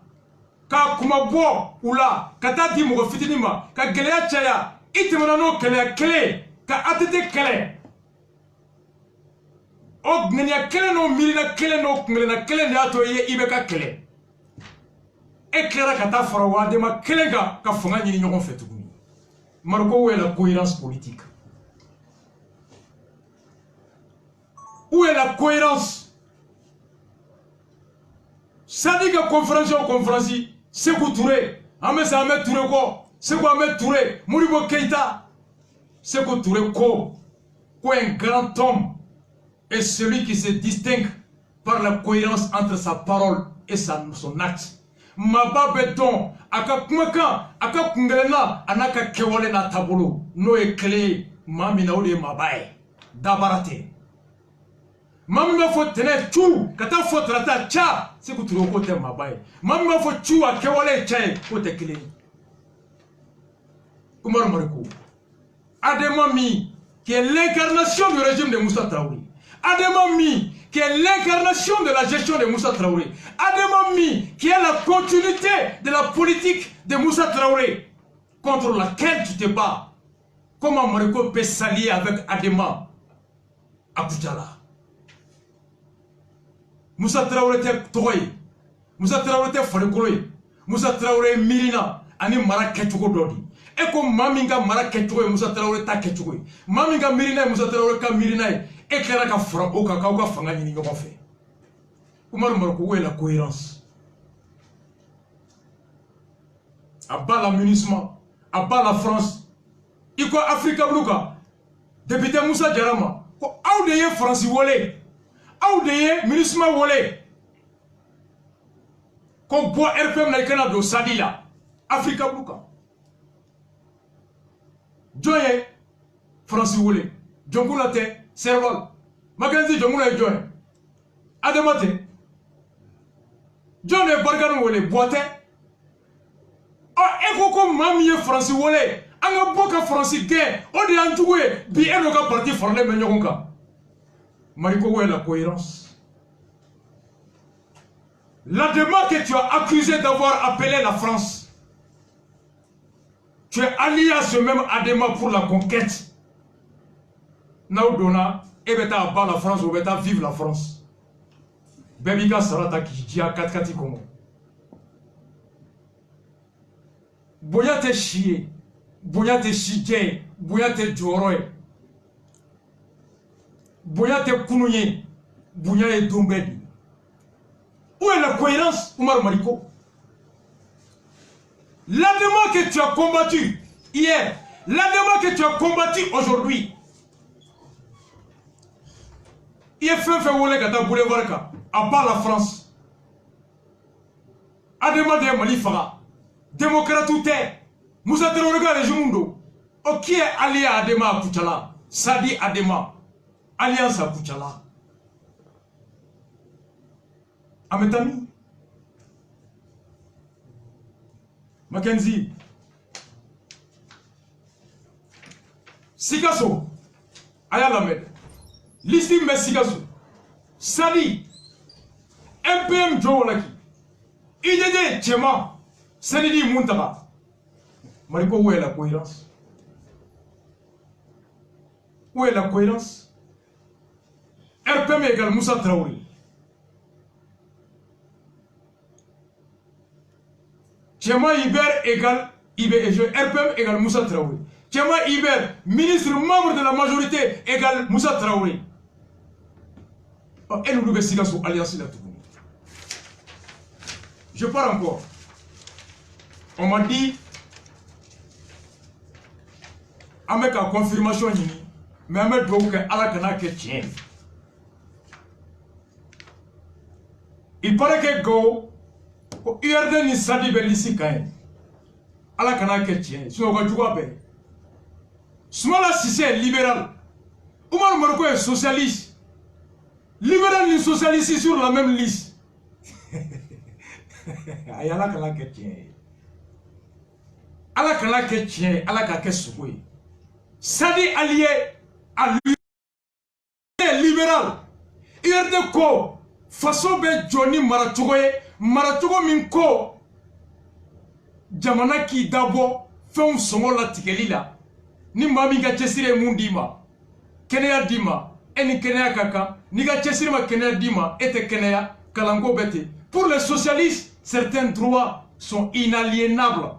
ka kuma bɔ u la ka taa di mɔgɔ fitinin ma ka gɛlɛya caya i tɛmɛna n'o kɛlɛya kelen ka ATT kɛlɛ o ŋaniya kelen n'o miirina kelen n'o kungelenna kelen de y'a to i bɛ ka kɛlɛ e kɛra ka taa fara Adema kelen kan ka fanga ɲini ɲɔgɔn fɛ tuguni Mariko où est la cohérence politique? Où est la cohérence? Sadi ka conférence o conférence Sékou Touré Ahmed Touré ko Sékou Ahmed Touré Modibo Keïta Sékou Touré ko un grand homme est celui qui se distingue par la cohérence entre sa parole et son acte. Maba beton aka kumakan aka kungelena anaka kewale na tabolo no e kele mami na ode mabaye dabarate mami ma fo tene chu kata fo trata cha Sékou Touré ko te mabaye mami ma fo chu a kewale chae ko te kele Umar Mariko Adema mi qui est l'incarnation du régime de Moussa Traoré Adema mi qui est l'incarnation de la gestion de Moussa Traoré. Adema Mi, qui est la continuité de la politique de Moussa Traoré, contre laquelle tu te bats. Comment Mariko peut s'allier avec Adema à Kucala? Moussa Traoré était Togoye, Moussa Traoré était Falekoroye, Moussa Traoré Mirina, Ani Mara Ketchuko Dodi. Et comme Maminga Mara Ketchuko et Moussa Traoré ta Ketchuko. Maminga Mirina et Moussa Traoré ka Mirina et kɛra ka fara o kan k'aw ka fanga ɲini ɲɔgɔn fɛ Oumar Marko, où est la cohérence? À bas l'amunissement, à bas la France. Il y a Africa Blouka, député Moussa Djarama, où est le France Wolé, où est le ministre Wolé, qu'on boit RPM dans le Canada de Sadila, Africa Blouka. Joye, France Wolé, Djongoulate, Serval, Maganzi Djongoulate Joye, Ademate, John et Bargano Wolé, Boite, oh, Ekoko Mamie France Wolé. Anga boka Francis Gay, on est en joué, bien le parti formé Menyonga. Mariko, où est la cohérence? L'Adema que tu as accusé d'avoir appelé la France, tu es allié à ce même Adema pour la conquête. Naoudona, et beta abat la France ou beta vive la France. Bebiga Sarata qui dit à 4 Kongo. Boya te chier. Boya te chité, boya te djoroy, boya te kounouye, boya te dombedi. Où est la cohérence, Oumar Mariko? L'Adema que tu as combattu hier, l'Adema que tu as combattu aujourd'hui, il est fait Wolé Gata Boulevarka, à part la France. Adema de Malifara, démocrate ou t'es. Moussa Traoré les Jumundo. Oh, qui est allié à Adema à Kouchala? Sadi Adema. Alliance à Kouchala. Ametami. Mackenzie. Sikasso. Ayalamed. Lissim mais Sikasso. Sadi. MPM Joe Laki. IDD Tchema. Senidi Muntaba. Mariko, où est la cohérence? Où est la cohérence? RPM égale Moussa Traoré. Tchema Iber égale RPM égale Moussa Traoré. Tchema Iber, ministre membre de la majorité égale Moussa Traoré. Et nous devons signer sur l'alliance là tout. Je pars encore. On m'a dit avec la confirmation, mais avec le Alakana qui tient. Il paraît que Go, URD ni Sadi Belisi Kain, Alakana qui tient, si on va jouer. Soumala Sissé est libéral. Oumar Marko est socialiste. Libéral et socialiste sur la même liste. Alakana qui tient. Alakana qui tient, Alakana qui souille. Sadi allié à l'URD libéral. URD ko façon be Johnny Marachogo minko jamana ki dabo fon songo la tikeli la ni mami ga chesire mundima kenea dima eni kenea kaka ni ga chesire ma kenea dima ete kenea kalango bete. Pour les socialistes, certains droits sont inaliénables,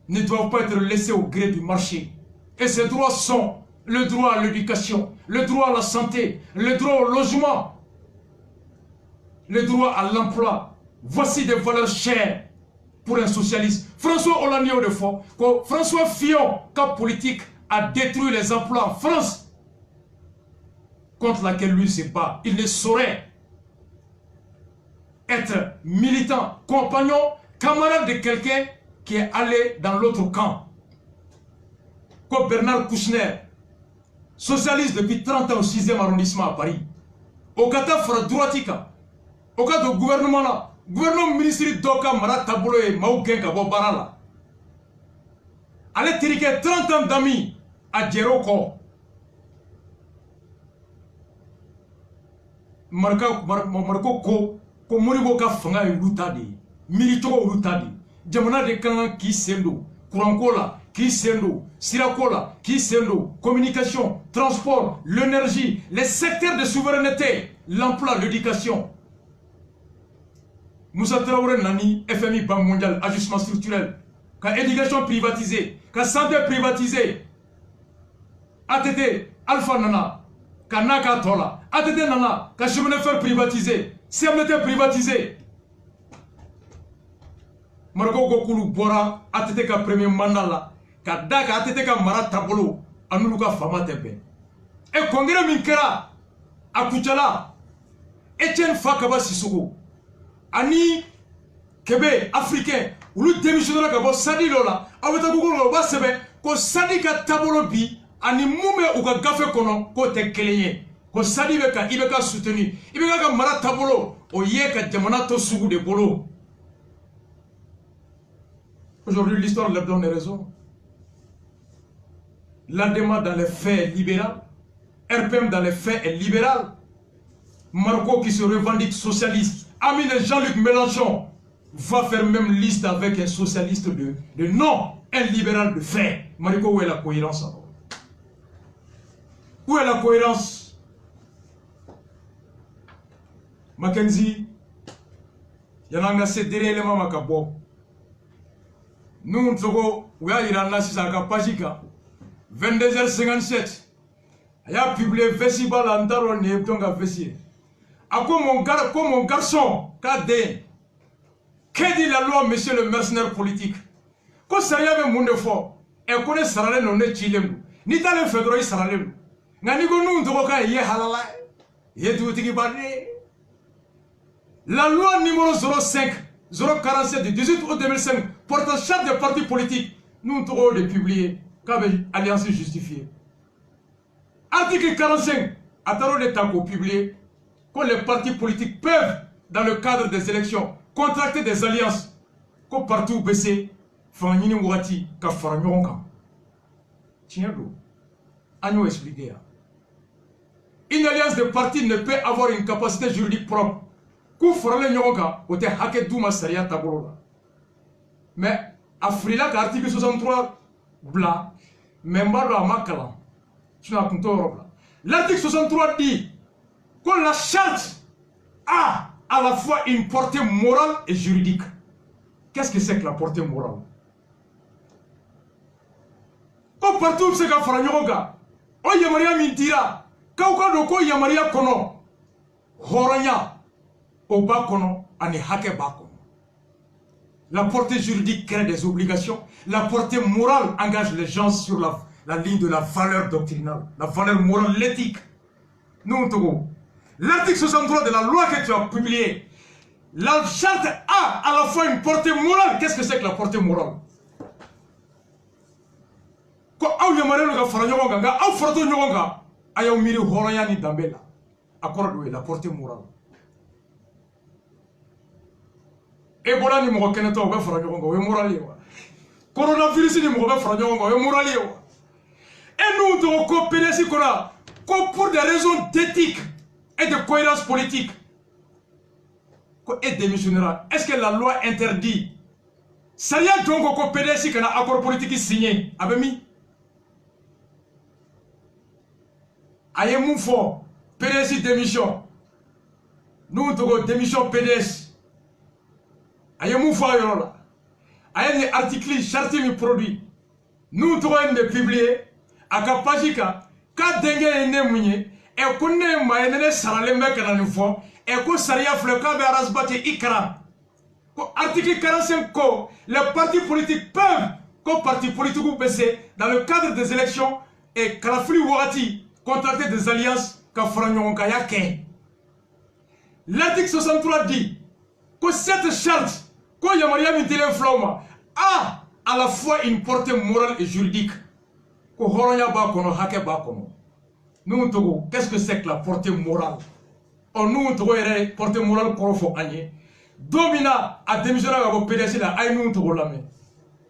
ne doivent pas être laissés au gré du marché. Et ces droits sont le droit à l'éducation, le droit à la santé, le droit au logement, le droit à l'emploi. Voici des valeurs chères pour un socialiste. François Hollande de fois, François Fillon, cap politique, a détruit les emplois en France contre laquelle lui se bat. Il ne saurait être militant, compagnon, camarade de quelqu'un qui est allé dans l'autre camp. Comme Bernard Kouchner, socialiste depuis 30 ans au 6e arrondissement à Paris. Au Qatar, fera droitika. Au cas du gouvernement là, gouvernement ministre d'Oka Mara Tabolo et Maouken Kabo Barala. Allez tiriquer 30 ans d'amis à Djeroko. Marco Ko, ko Moribo ka fanga lutadi, milito lutadi. Jamana de kan ki sendo, Kurankola, qui sendo, Sirakola, qui sendo, communication, transport, l'énergie, les secteurs de souveraineté, l'emploi, l'éducation. Moussa Traoré Nani, FMI, Banque mondiale, ajustement structurel, quand éducation privatisée, quand santé privatisée, ATT, Alpha Nana, quand Naka Tola, ATT nana ka chemin de fer privatisé CMDT privatisé Marco Gokulu bora ATT ka premier mandat la ka da ka ATT ka mara tabolo anulu ka fama tebe e congrès min kɛra a kucala Etienne Fakaba Sissoko ani Kébé africain ulu démissionné ka bɔ Sadi lola aweta Google ba sɛbɛ ko Sadi ka tabolo bi ani mume u ka gafe kɔnɔ ko tɛ kelen ye ko Sadi bɛ ka IBK soutenir IBK ka mara tabolo o ye ka jamana to sugu de bolo. Aujourd'hui l'histoire leur donne raison. L'ADEMA dans les faits est libéral, RPM dans les faits est libéral. Marco qui se revendique socialiste, ami de Jean-Luc Mélenchon, va faire même liste avec un socialiste de non, un libéral de fait. Marco, où est la cohérence alors? Où est la cohérence? Mackenzie, il y en a assez d'éléments macabres. Nous, nous avons 22h57. Il a publié Vessiba Lantaro Neptonga Vessier. À quoi mon garçon, Kadé, qu'est dit la loi, monsieur le mercenaire politique? Quand ça y avait mon effort, et qu'on est saralé non est chilem, ni dans le fédéral saralé. Nanigo nous doka yé halala, yé tout barré. La loi numéro 047 du 18 août 2005 portant charte des partis politiques, nous devons le publier comme alliance justifiée. Article 45, attendons l'État pour publier que les partis politiques peuvent, dans le cadre des élections, contracter des alliances, que partout baissé, Fanyini Wati, Kafaranyoronka. Tiens, Agno expliqué. Une alliance de partis ne peut avoir une capacité juridique propre. Kou farale nyoka ote hake duma saria tabolo. Mais Afrila article 63 bla membaro amakala. Tu n'as pas compris. L'article 63 dit que la charte a à la fois une portée morale et juridique. Qu'est-ce que c'est que la portée morale? Quand partout c'est qu'à faire nyoka, o yamaria mintira, kauka doko yamaria kono, horanya. La portée juridique crée des obligations. La portée morale engage les gens sur la ligne de la valeur doctrinale, la valeur morale, l'éthique. Nous, l'article 63 de la loi que tu as publiée, la charte a à la fois une portée morale. Qu'est-ce que c'est que la portée morale? Quand vous avez la portée morale. Ebola ni moko keneto obe fara nyongo we morali wa. Coronavirus ni moko be fara nyongo we morali wa. Et nous devons coopérer si kona pour des raisons d'éthique et de cohérence politique. Et démissionnera. Est-ce que la loi interdit? Saria donc coopérer si kana accord politique signé abemi. Aye mou fort PDS démission. Nous devons démission PDS. Aye mou fayorola. Aye ni article charte mi produit. Nous devons de publier à Kapajika ka denge ene munye e kunne mayenene sarale meka na nifo e ko saria fleka be arasbati ikra. Ko article 45 ko les partis politiques peuvent comme partis politiques ou baisser dans le cadre des élections et Kalafri Wati contracter des alliances ka franyon ka yake. L'article 63 dit que cette charte ko yamaria mitile floma a à la fois une portée morale et juridique. Ko horonya ba kono hake ba kono. Nous togo qu'est-ce que c'est que la portée morale? On nous togo ere portée morale korofo anye. Domina a démissionné à vos PDC là ay nous togo lame.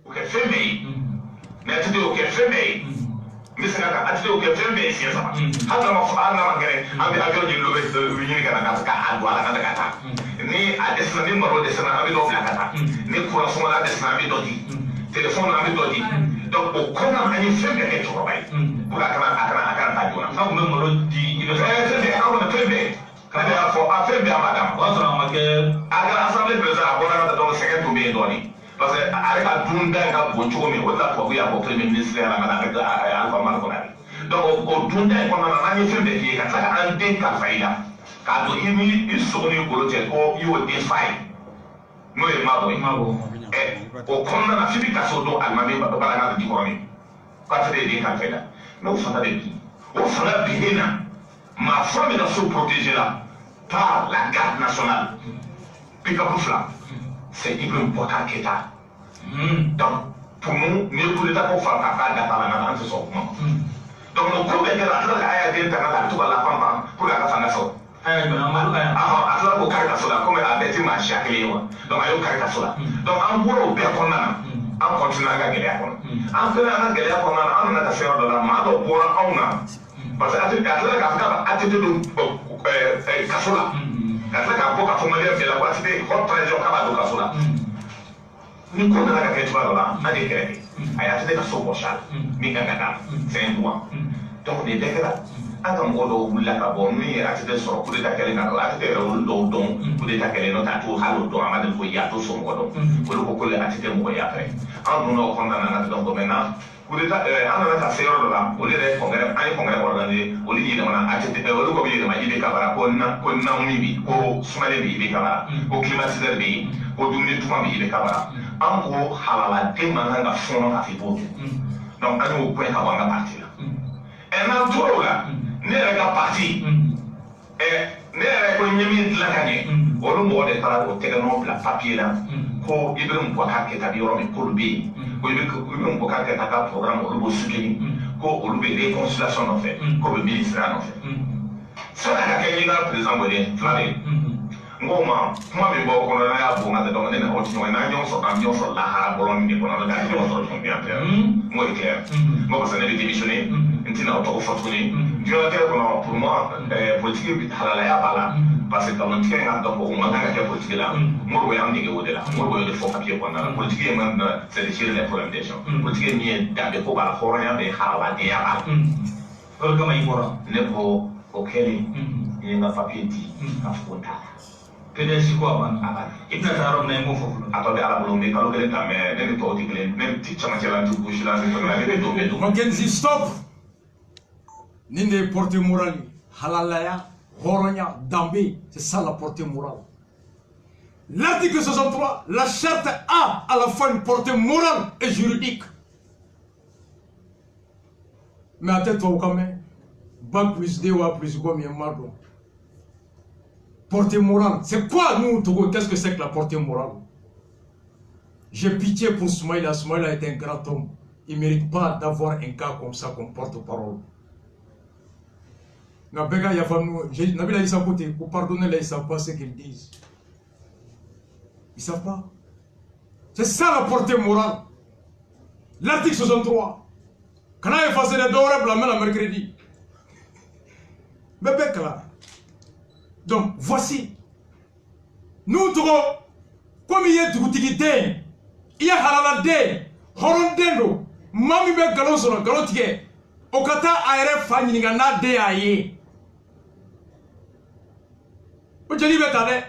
OK fembe. Mais tu dis OK fembe. Mais c'est là tu dis OK fembe c'est ça. Hata ma gere ambi avion di lobe vini kana ka adwa la kana kata. Ni a desna ni maro desna abi do kata. Ni ko so la desna abi do di. Téléphone abi do di. Donc au comment ani fembe ke to bay. Pour la kana ta jona. Ça même maro di il fait on fembe. Kana fo a fembe madame. On sera ma ke aga assemblée président on a dans le second to be doni. Parce que avec la dunda ka bocho mi wala ko ya ko premier ministre la kana ka alpha man ko na donc o dunda kɔnɔna na an ye fɛn bɛɛ kɛ ka tila ka an den kalifa i la k'a don i sogo ni golo cɛ ko i y'o den fa ye n'o ye mabɔ ye o kɔnɔna na f'i bɛ kaso dɔn alimami balaga bɛ jukɔrɔ min k'a tɛ den kalifa i la n'o fanga bɛ bin o fanga bin na maa fɔlɔ min na so protégé la par la garde nationale pick-up fila c'est Ibrahim Boubacar Keïta donc pour nous ni coup d'état ko fa ka data la na an se so kuma donc no ko be kala atla ka aya den ta na to la pampa pour la fanga so aya bana ma aya atla ko karita so la comme a beti ma shakili wa donc ayo karita so la donc an boro be ko na an continue ka gele ko an kana na gele ko na an na ta fero do la ma do bora au na parce que atla ka attitude do kasola atla ka ko ka fo mali be la ko attitude ko pression ka ba do kasola ni ko nana ka kɛ cogoya dɔ la n'a de kɛrɛfɛ a y'a tɛ ka so bɔsi a la min kan ka d'a fɛn duman donc nin bɛɛ kɛra an ka mɔgɔ dɔw wulila ka bɔ min ye a tɛ sɔrɔ coup d'état kɛlen kan a tɛ yɛrɛ olu dɔw dɔn coup d'état kɛlen n'o tɛ a t'o hali o dɔn a ma deli ko ye a t'o somɔgɔ dɔn olu ko ko a tɛ mɔgɔ ye après an donna o kɔnɔna na donc maintenant coup d'état an nana ka se yɔrɔ dɔ la olu yɛrɛ congrès an ye congrès organisé olu yɛlɛmana a tɛ olu ko bɛ yɛlɛma IBK bara ko na min bi ko sumalen bɛ IBK bara ko climatiseur bɛ yen ko dumuni duman bɛ IBK bara an ko halala den man kan ka fɔɔnɔ ka fi b'o dun donc an y'o gɛn ka bɔ an ka parti la n'an tora o la ne yɛrɛ ka parti ne yɛrɛ ko n ye min dilan ka ɲɛ olu mɔgɔ de taara o tɛgɛnɔ bila papier la ko Ibrahim Boubacar Keïta bɛ yɔrɔ min k'olu bɛ yen ko Ibrahim Boubacar Keïta ka programme olu b'o soutenir ko olu bɛ réconciliation nɔfɛ k'o bɛ ministère nɔfɛ sani a ka kɛ ɲɛna président wele fila de ye n ko ma kuma min bɔ o kɔnɔ n'a y'a bon ka tɛ dɔn ne na o ti ɲɔgɔn ye n'an ɲɔgɔn sɔrɔ k'an ɲɔgɔn sɔrɔ lahara bɔlɔn de kɔnɔ n'o tɛ an ɲɔgɔn sɔrɔ fɛn bien clair n ko ye clair n ko parce que ne bɛ démissionner n tɛna o tɔgɔ fɔ tuguni diɲɛlatigɛ kɔnɔ pour moi politique halalaya b'a la parce que nkalontigɛ in ka dɔn ko o man kan ka kɛ politique la Modibo y'an dege o de la Modibo y'o de fɔ papier kɔnɔna la politique ye maintenant c'est de gérer les problèmes des gens politique ye min ye danbe ko b'a la hɔrɔnya bɛ yen hadamadenya b'a la o de kama i bɔra ne ko o kɛlen n ye n ka papier di ka fɔ ko n t'a la PDS ko aban i bɛna taa yɔrɔ min na i m'o fɔ fɔlɔ a tɔ bɛ ala bolo n bɛ kalo kelen ta mais ne ni tɔw tɛ kelen ne ti camancɛ la n ti gauche la ne bɛ don bɛ don. Mackenzie stop nin de ye portée morale halalaya hɔrɔnya danbe c'est ça la portée morale. L'article 63 la charte a à la fois une portée morale et juridique mais à tête toi quand même bac plus 2 ou A plus combien marron. Portée morale. C'est quoi nous, Togo? Qu'est-ce que c'est que la portée morale? J'ai pitié pour Soumaïla. Soumaïla est un grand homme. Il ne mérite pas d'avoir un gars comme ça comme porte-parole. Nabega Yavanou, Nabila Issa Côté, pour pardonner là, ils ne savent pas ce qu'ils disent. Ils ne savent pas. C'est ça la portée morale. L'article 63. Quand on a effacé les deux la main le mercredi. Bébé là. Donc, voici. Nous, comme il y a Dugutiguité, il y a Halalade, Horondendo, Mami be galon sur le galotier, Okata aere faningana de aye. Ojali betade.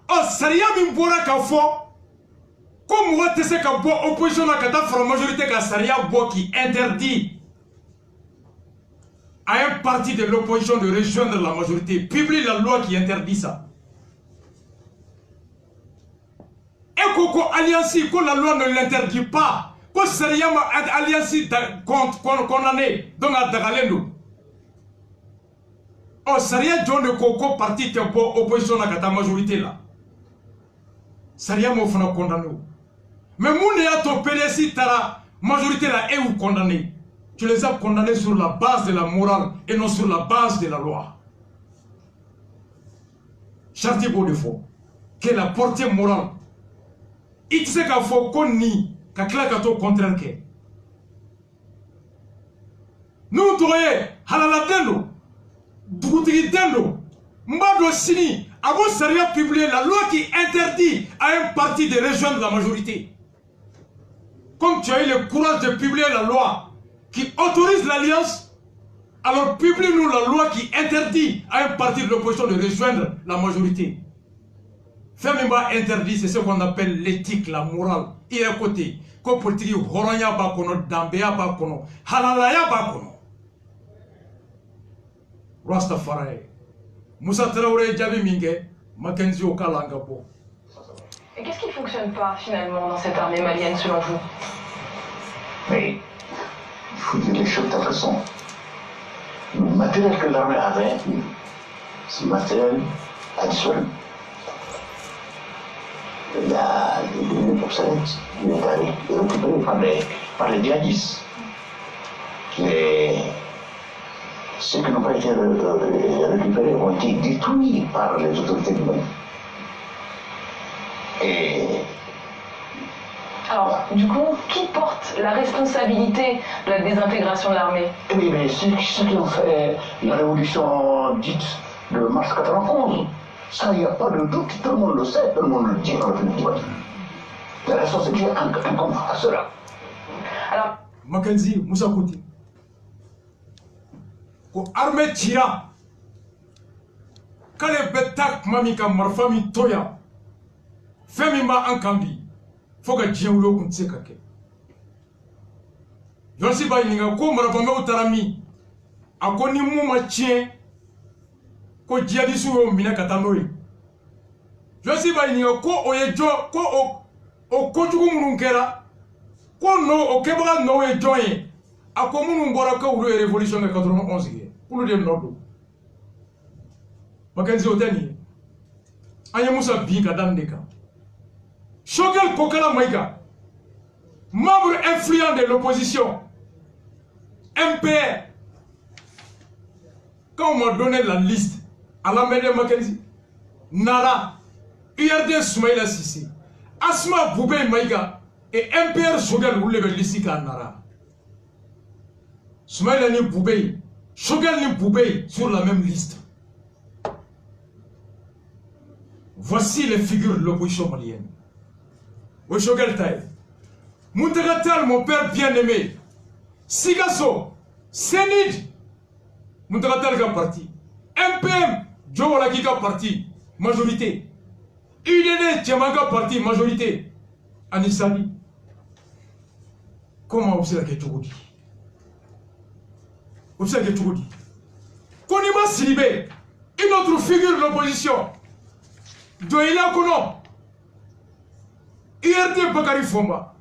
Oh, Saria Mimbora Kafo, comme what is a bo opposition à Kata for majorité que Saria Bo qui interdit à un parti de l'opposition de rejoindre la majorité, publie la loi qui interdit ça. Et Koko Alliance, que la loi ne l'interdit pas, que Seriama Alliance condamné, donc à Dagalendo. Oh, Saria John de Koko, parti de l'opposition à la majorité là. Saria m'a fait condamné. Mais Moune a ton PDC, la majorité là, est où condamné? Tu les as condamnés sur la base de la morale et non sur la base de la loi. Chartier Godefo, quelle est la portée morale? Il sait qu'il faut qu'on nie, qu'il y a au contraire. Nous, nous halaladendo, dougoutiguidendo, mbado sini, avant Saria publié la loi qui interdit à un parti de rejoindre la majorité. Comme tu as eu le courage de publier la loi qui autorise l'alliance, alors publie-nous la loi qui interdit à un parti de l'opposition de rejoindre la majorité. Femmes interdit, c'est ce qu'on appelle l'éthique, la morale. Il est à côté. Comme politique, Horanya Bakono, Dambea Bakono, Halalaya Bakono. Rastafari Moussa Traoré Djabi Mingue Mackenzie Okalangapo. Et qu'est-ce qui ne fonctionne pas finalement dans cette armée malienne selon vous? Mais il faut dire les choses telles qu'elles sont. Le matériel que l'armée avait, c'est matériel additionnel. Il a devenu obsolète. Il est récupéré par les djihadistes. Ceux qui n'ont pas été récupérés ont été détruits par les autorités du Mali. Et alors, du coup, qui porte la responsabilité de la désintégration de l'armée? oui, mais ceux qui ont fait la révolution dite de mars 91, ça, il n'y a pas de doute, tout le monde le sait, tout le monde le dit dans le public. La responsabilité incombe à cela. Alors, Mackenzie Moussa Kouti. Ko armée tira. Kale betak mami ka marfami toya. Femi ma ankambi. Foka jiawlo kuntse kake. Yosi ba yinga ko marfami utarami. Akoni mu ma chien. Ko jihadisu yo mina katanoyi. Yosi ba yinga ko oyejo ko o kojugu mununkera. Ko no o kebra no e joye. Ako munu bora ka wuro révolution de 91 ye. Kulu dem nodo. Mackenzie otani. Anya Moussa bi ka dandeka. Choguel Kokala Maïga, membre influent de l'opposition, MPR. Quand on m'a donné la liste, à la Médé Mackenzie, Nara, URD Soumaïla Sissi, Asma Boubé Maïga et MPR Choguel Oulebe Lissika Nara. Soumaïla ni Boubé, Choguel ni Boubé sur la même liste. Voici les figures de l'opposition malienne. Oshogel Taï, Muntagatal, mon père bien-aimé, Sigasso, Sénid, Muntagatal est parti, MPM, Joe Walakika parti, majorité, UDD, Tiamaga parti, majorité, Anisani. Comment observer que tu dis? Observer que tu dis. Konima Silibé, une autre figure de l'opposition, Doïla Kono. IRD Bakari Fomba,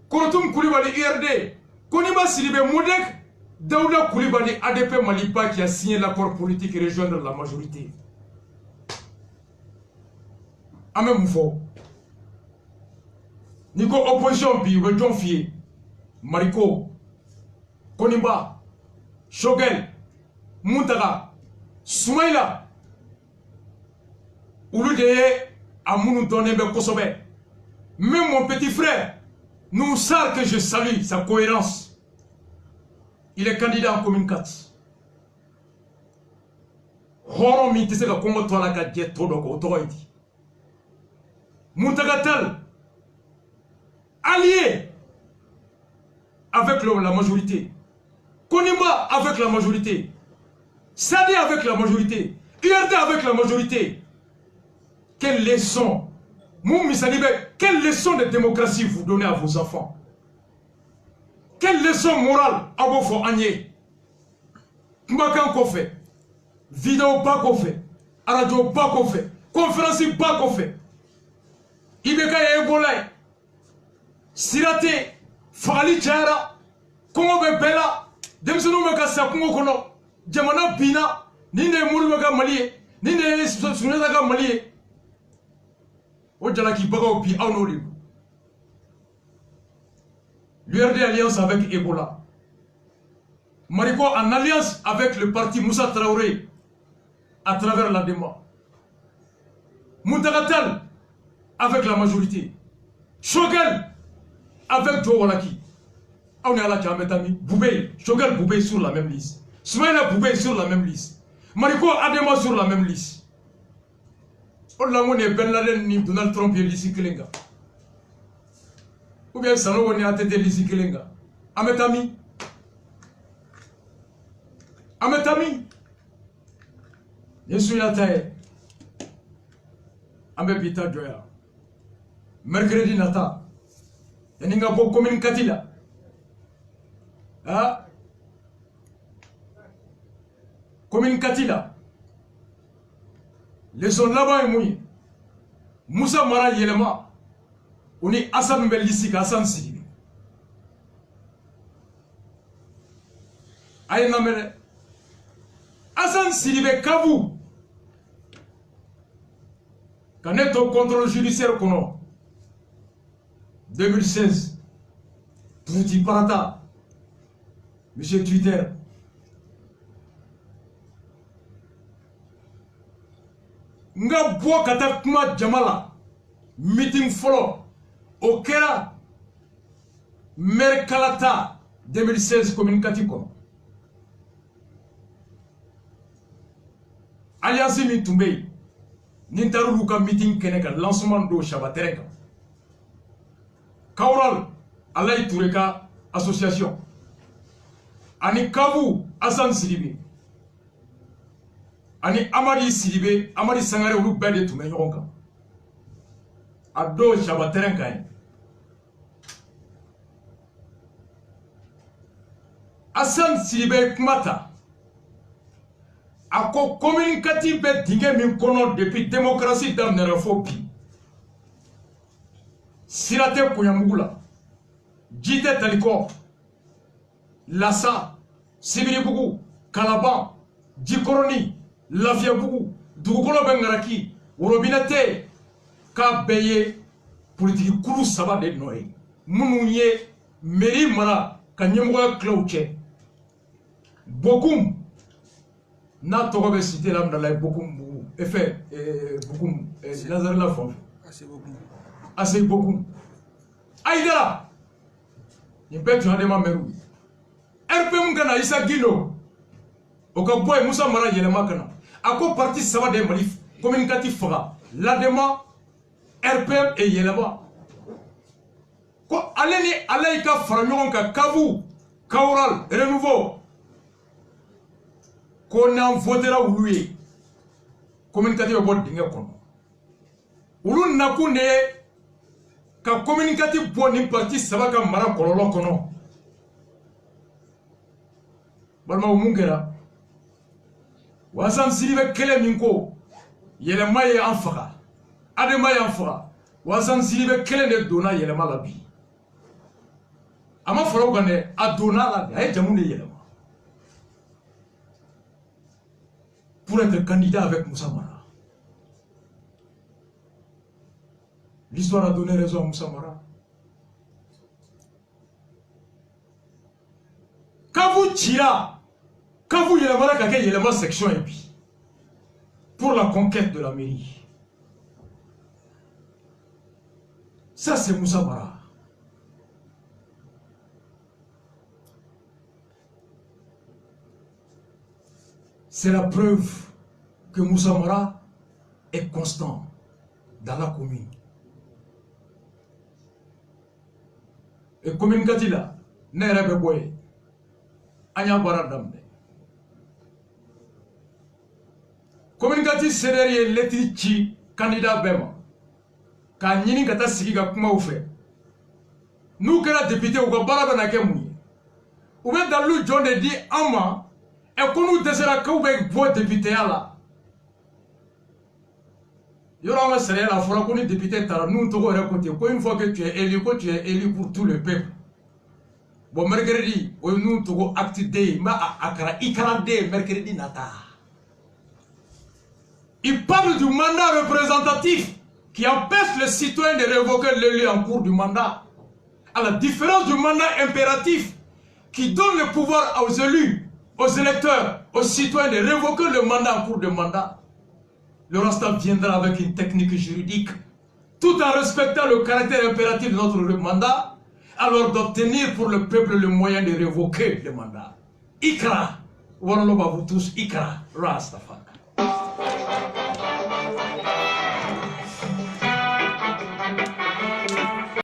Korotum Koulibaly IRD, Koniba Silibé Moudek, Daouda Koulibaly ADP Malipa qui a signé l'accord politique et rejoindre la majorité. Amé Moufo. Nico opposition bi Wejon Fie, Mariko, Koniba, Choguel, Moutaga, Soumaïla, Ouloudeye, Amounou Tonebe Kosobe. Même mon petit frère, nous savons que je salue sa cohérence. Il est candidat en commune 4. Horon mi tese ka kongo tola ka jet todo ko toiti. Muntagatal allié avec la majorité. Konimba avec la majorité. Sadi avec la majorité. URD avec la majorité. Quelle leçon? Moumi Salibé, quelle leçon de démocratie vous donnez à vos enfants? Quelle leçon morale à vos enfants? Mbakan qu'on fait, vidéo pas qu'on fait, radio pas qu'on fait, conférence pas qu'on fait. Ibeka et Ebola, Sirate, Fali Tchara, Kongo Bela, Demsono Meka Sakungo Kono, Jamana Bina, Nine Mouruga Mali, Nine Sunaga Mali. L'URD alliance avec Ebola. Mariko en alliance avec le parti Moussa Traoré à travers la démo. Muntagatal avec la majorité. Choguel avec Joe Walaki. On est à la Kametami. Boubé, Choguel Boubé sur la même liste. Soumaïla Boubé sur la même liste. Mariko Adema sur la même liste. On est Ben Laden ni Donald Trump et Lissi Kelenga. Ou bien Sano on est à tête Lissi Kelenga. Ametami. Ametami. Je suis là taille. Amebita Joya. Mercredi Nata. Yaninga po commune Katila. Ah. commune Katila. Les zones là-bas et mouillés. Moussa Mara Yelema. On est Hassan Bellissi, Hassan Sidibé. Aïe Namere. Hassan Sidibé Kabou. Quand on est au contrôle judiciaire, 2016, Pouti Parata, Monsieur Twitter, nga bois kata kuma jamala meeting follow au Kera Merkalata 2016 communicatif comme Alliance mi tombé Nintaru Luka meeting keneka lancement do Shabatereka Kaural Alay Toureka association Ani Kavu Hassan Sidibé Ani Amadi Sidibé Amadi Sangare olu bɛɛ de tun bɛ ɲɔgɔn kan a don Shabaterɛn kan ye Hassan Sidibé kuma ta a ko communicatif bɛ dingɛ min kɔnɔ depuis démocratie daminɛra fo bi sira tɛ Koɲamugu la ji tɛ Talikɔ Lassa Sibiribugu Kalaban Jikɔrɔni Lafiyabugu dugukolo bɛ Ngaraki worobinɛ tɛ k'a bɛɛ ye politiki kulu saba de nɔ ye minnu ye mairie mara ka ɲɛmɔgɔya kilaw cɛ Bokum n'a tɔgɔ bɛ cité la Amdalaye Bokum Bugu Bokum Lazarela Fɔnfɛ Assez Bokum Aïdara nin bɛɛ tun y'adama mɛriw ye RPM kana Issa Guindo o ka bɔ ye Musa Mara yɛlɛma kana a ko parti saba de Mali communicatif faga Ladema RPM et yɛlɛma ko ale ni ala yi ka fara ɲɔgɔn kan Kavu Kaural Renouveau ko n'an votera olu ye communicatif bɛ bɔ dingɛ kɔnɔ olu nakun de ye ka communicatif bɔ ni parti saba ka mara kɔlɔlɔ kɔnɔ balimaw mun kɛra Hassan Sidibé kɛlɛ min ko yɛlɛma ye an faga adama y'an faga Hassan Sidibé kɛlɛ de donna yɛlɛma la bi a ma fara o kan dɛ a donna la de a ye jamu de yɛlɛma pour être candidat avec Moussa Mara. L'histoire a donné raison à Moussa Mara. Quand vous tirez, quand vous y a la section et puis pour la conquête de la mairie. Ça c'est Moussa Mara. C'est la preuve que Moussa Mara est constant dans la commune. Et commune Katila, n'est pas boy. Anya Baradam. Commune Katila, c'est derrière l'éthique candidat Bema. Quand Nini Kata Sigiga Kuma fait. Nous, que la députée ou Baraba Nakemouye. Ou bien dans le John dit Ama. Et qu'on nous désire que vous ayez voté député là. Il y aura un salaire à la qu'on est député, nous devons récolter. Une fois que tu es élu pour tout le peuple. Bon, mercredi, nous devons activer, mais à mercredi nata. Il parle du mandat représentatif qui empêche les citoyens de révoquer l'élu en cours du mandat. À la différence du mandat impératif qui donne le pouvoir aux élus, aux électeurs, aux citoyens de révoquer le mandat en cours de mandat. Le Rasta viendra avec une technique juridique, tout en respectant le caractère impératif de notre mandat, alors d'obtenir pour le peuple le moyen de révoquer le mandat. Ikra, Warloba vous tous, Ikra, Rastafari.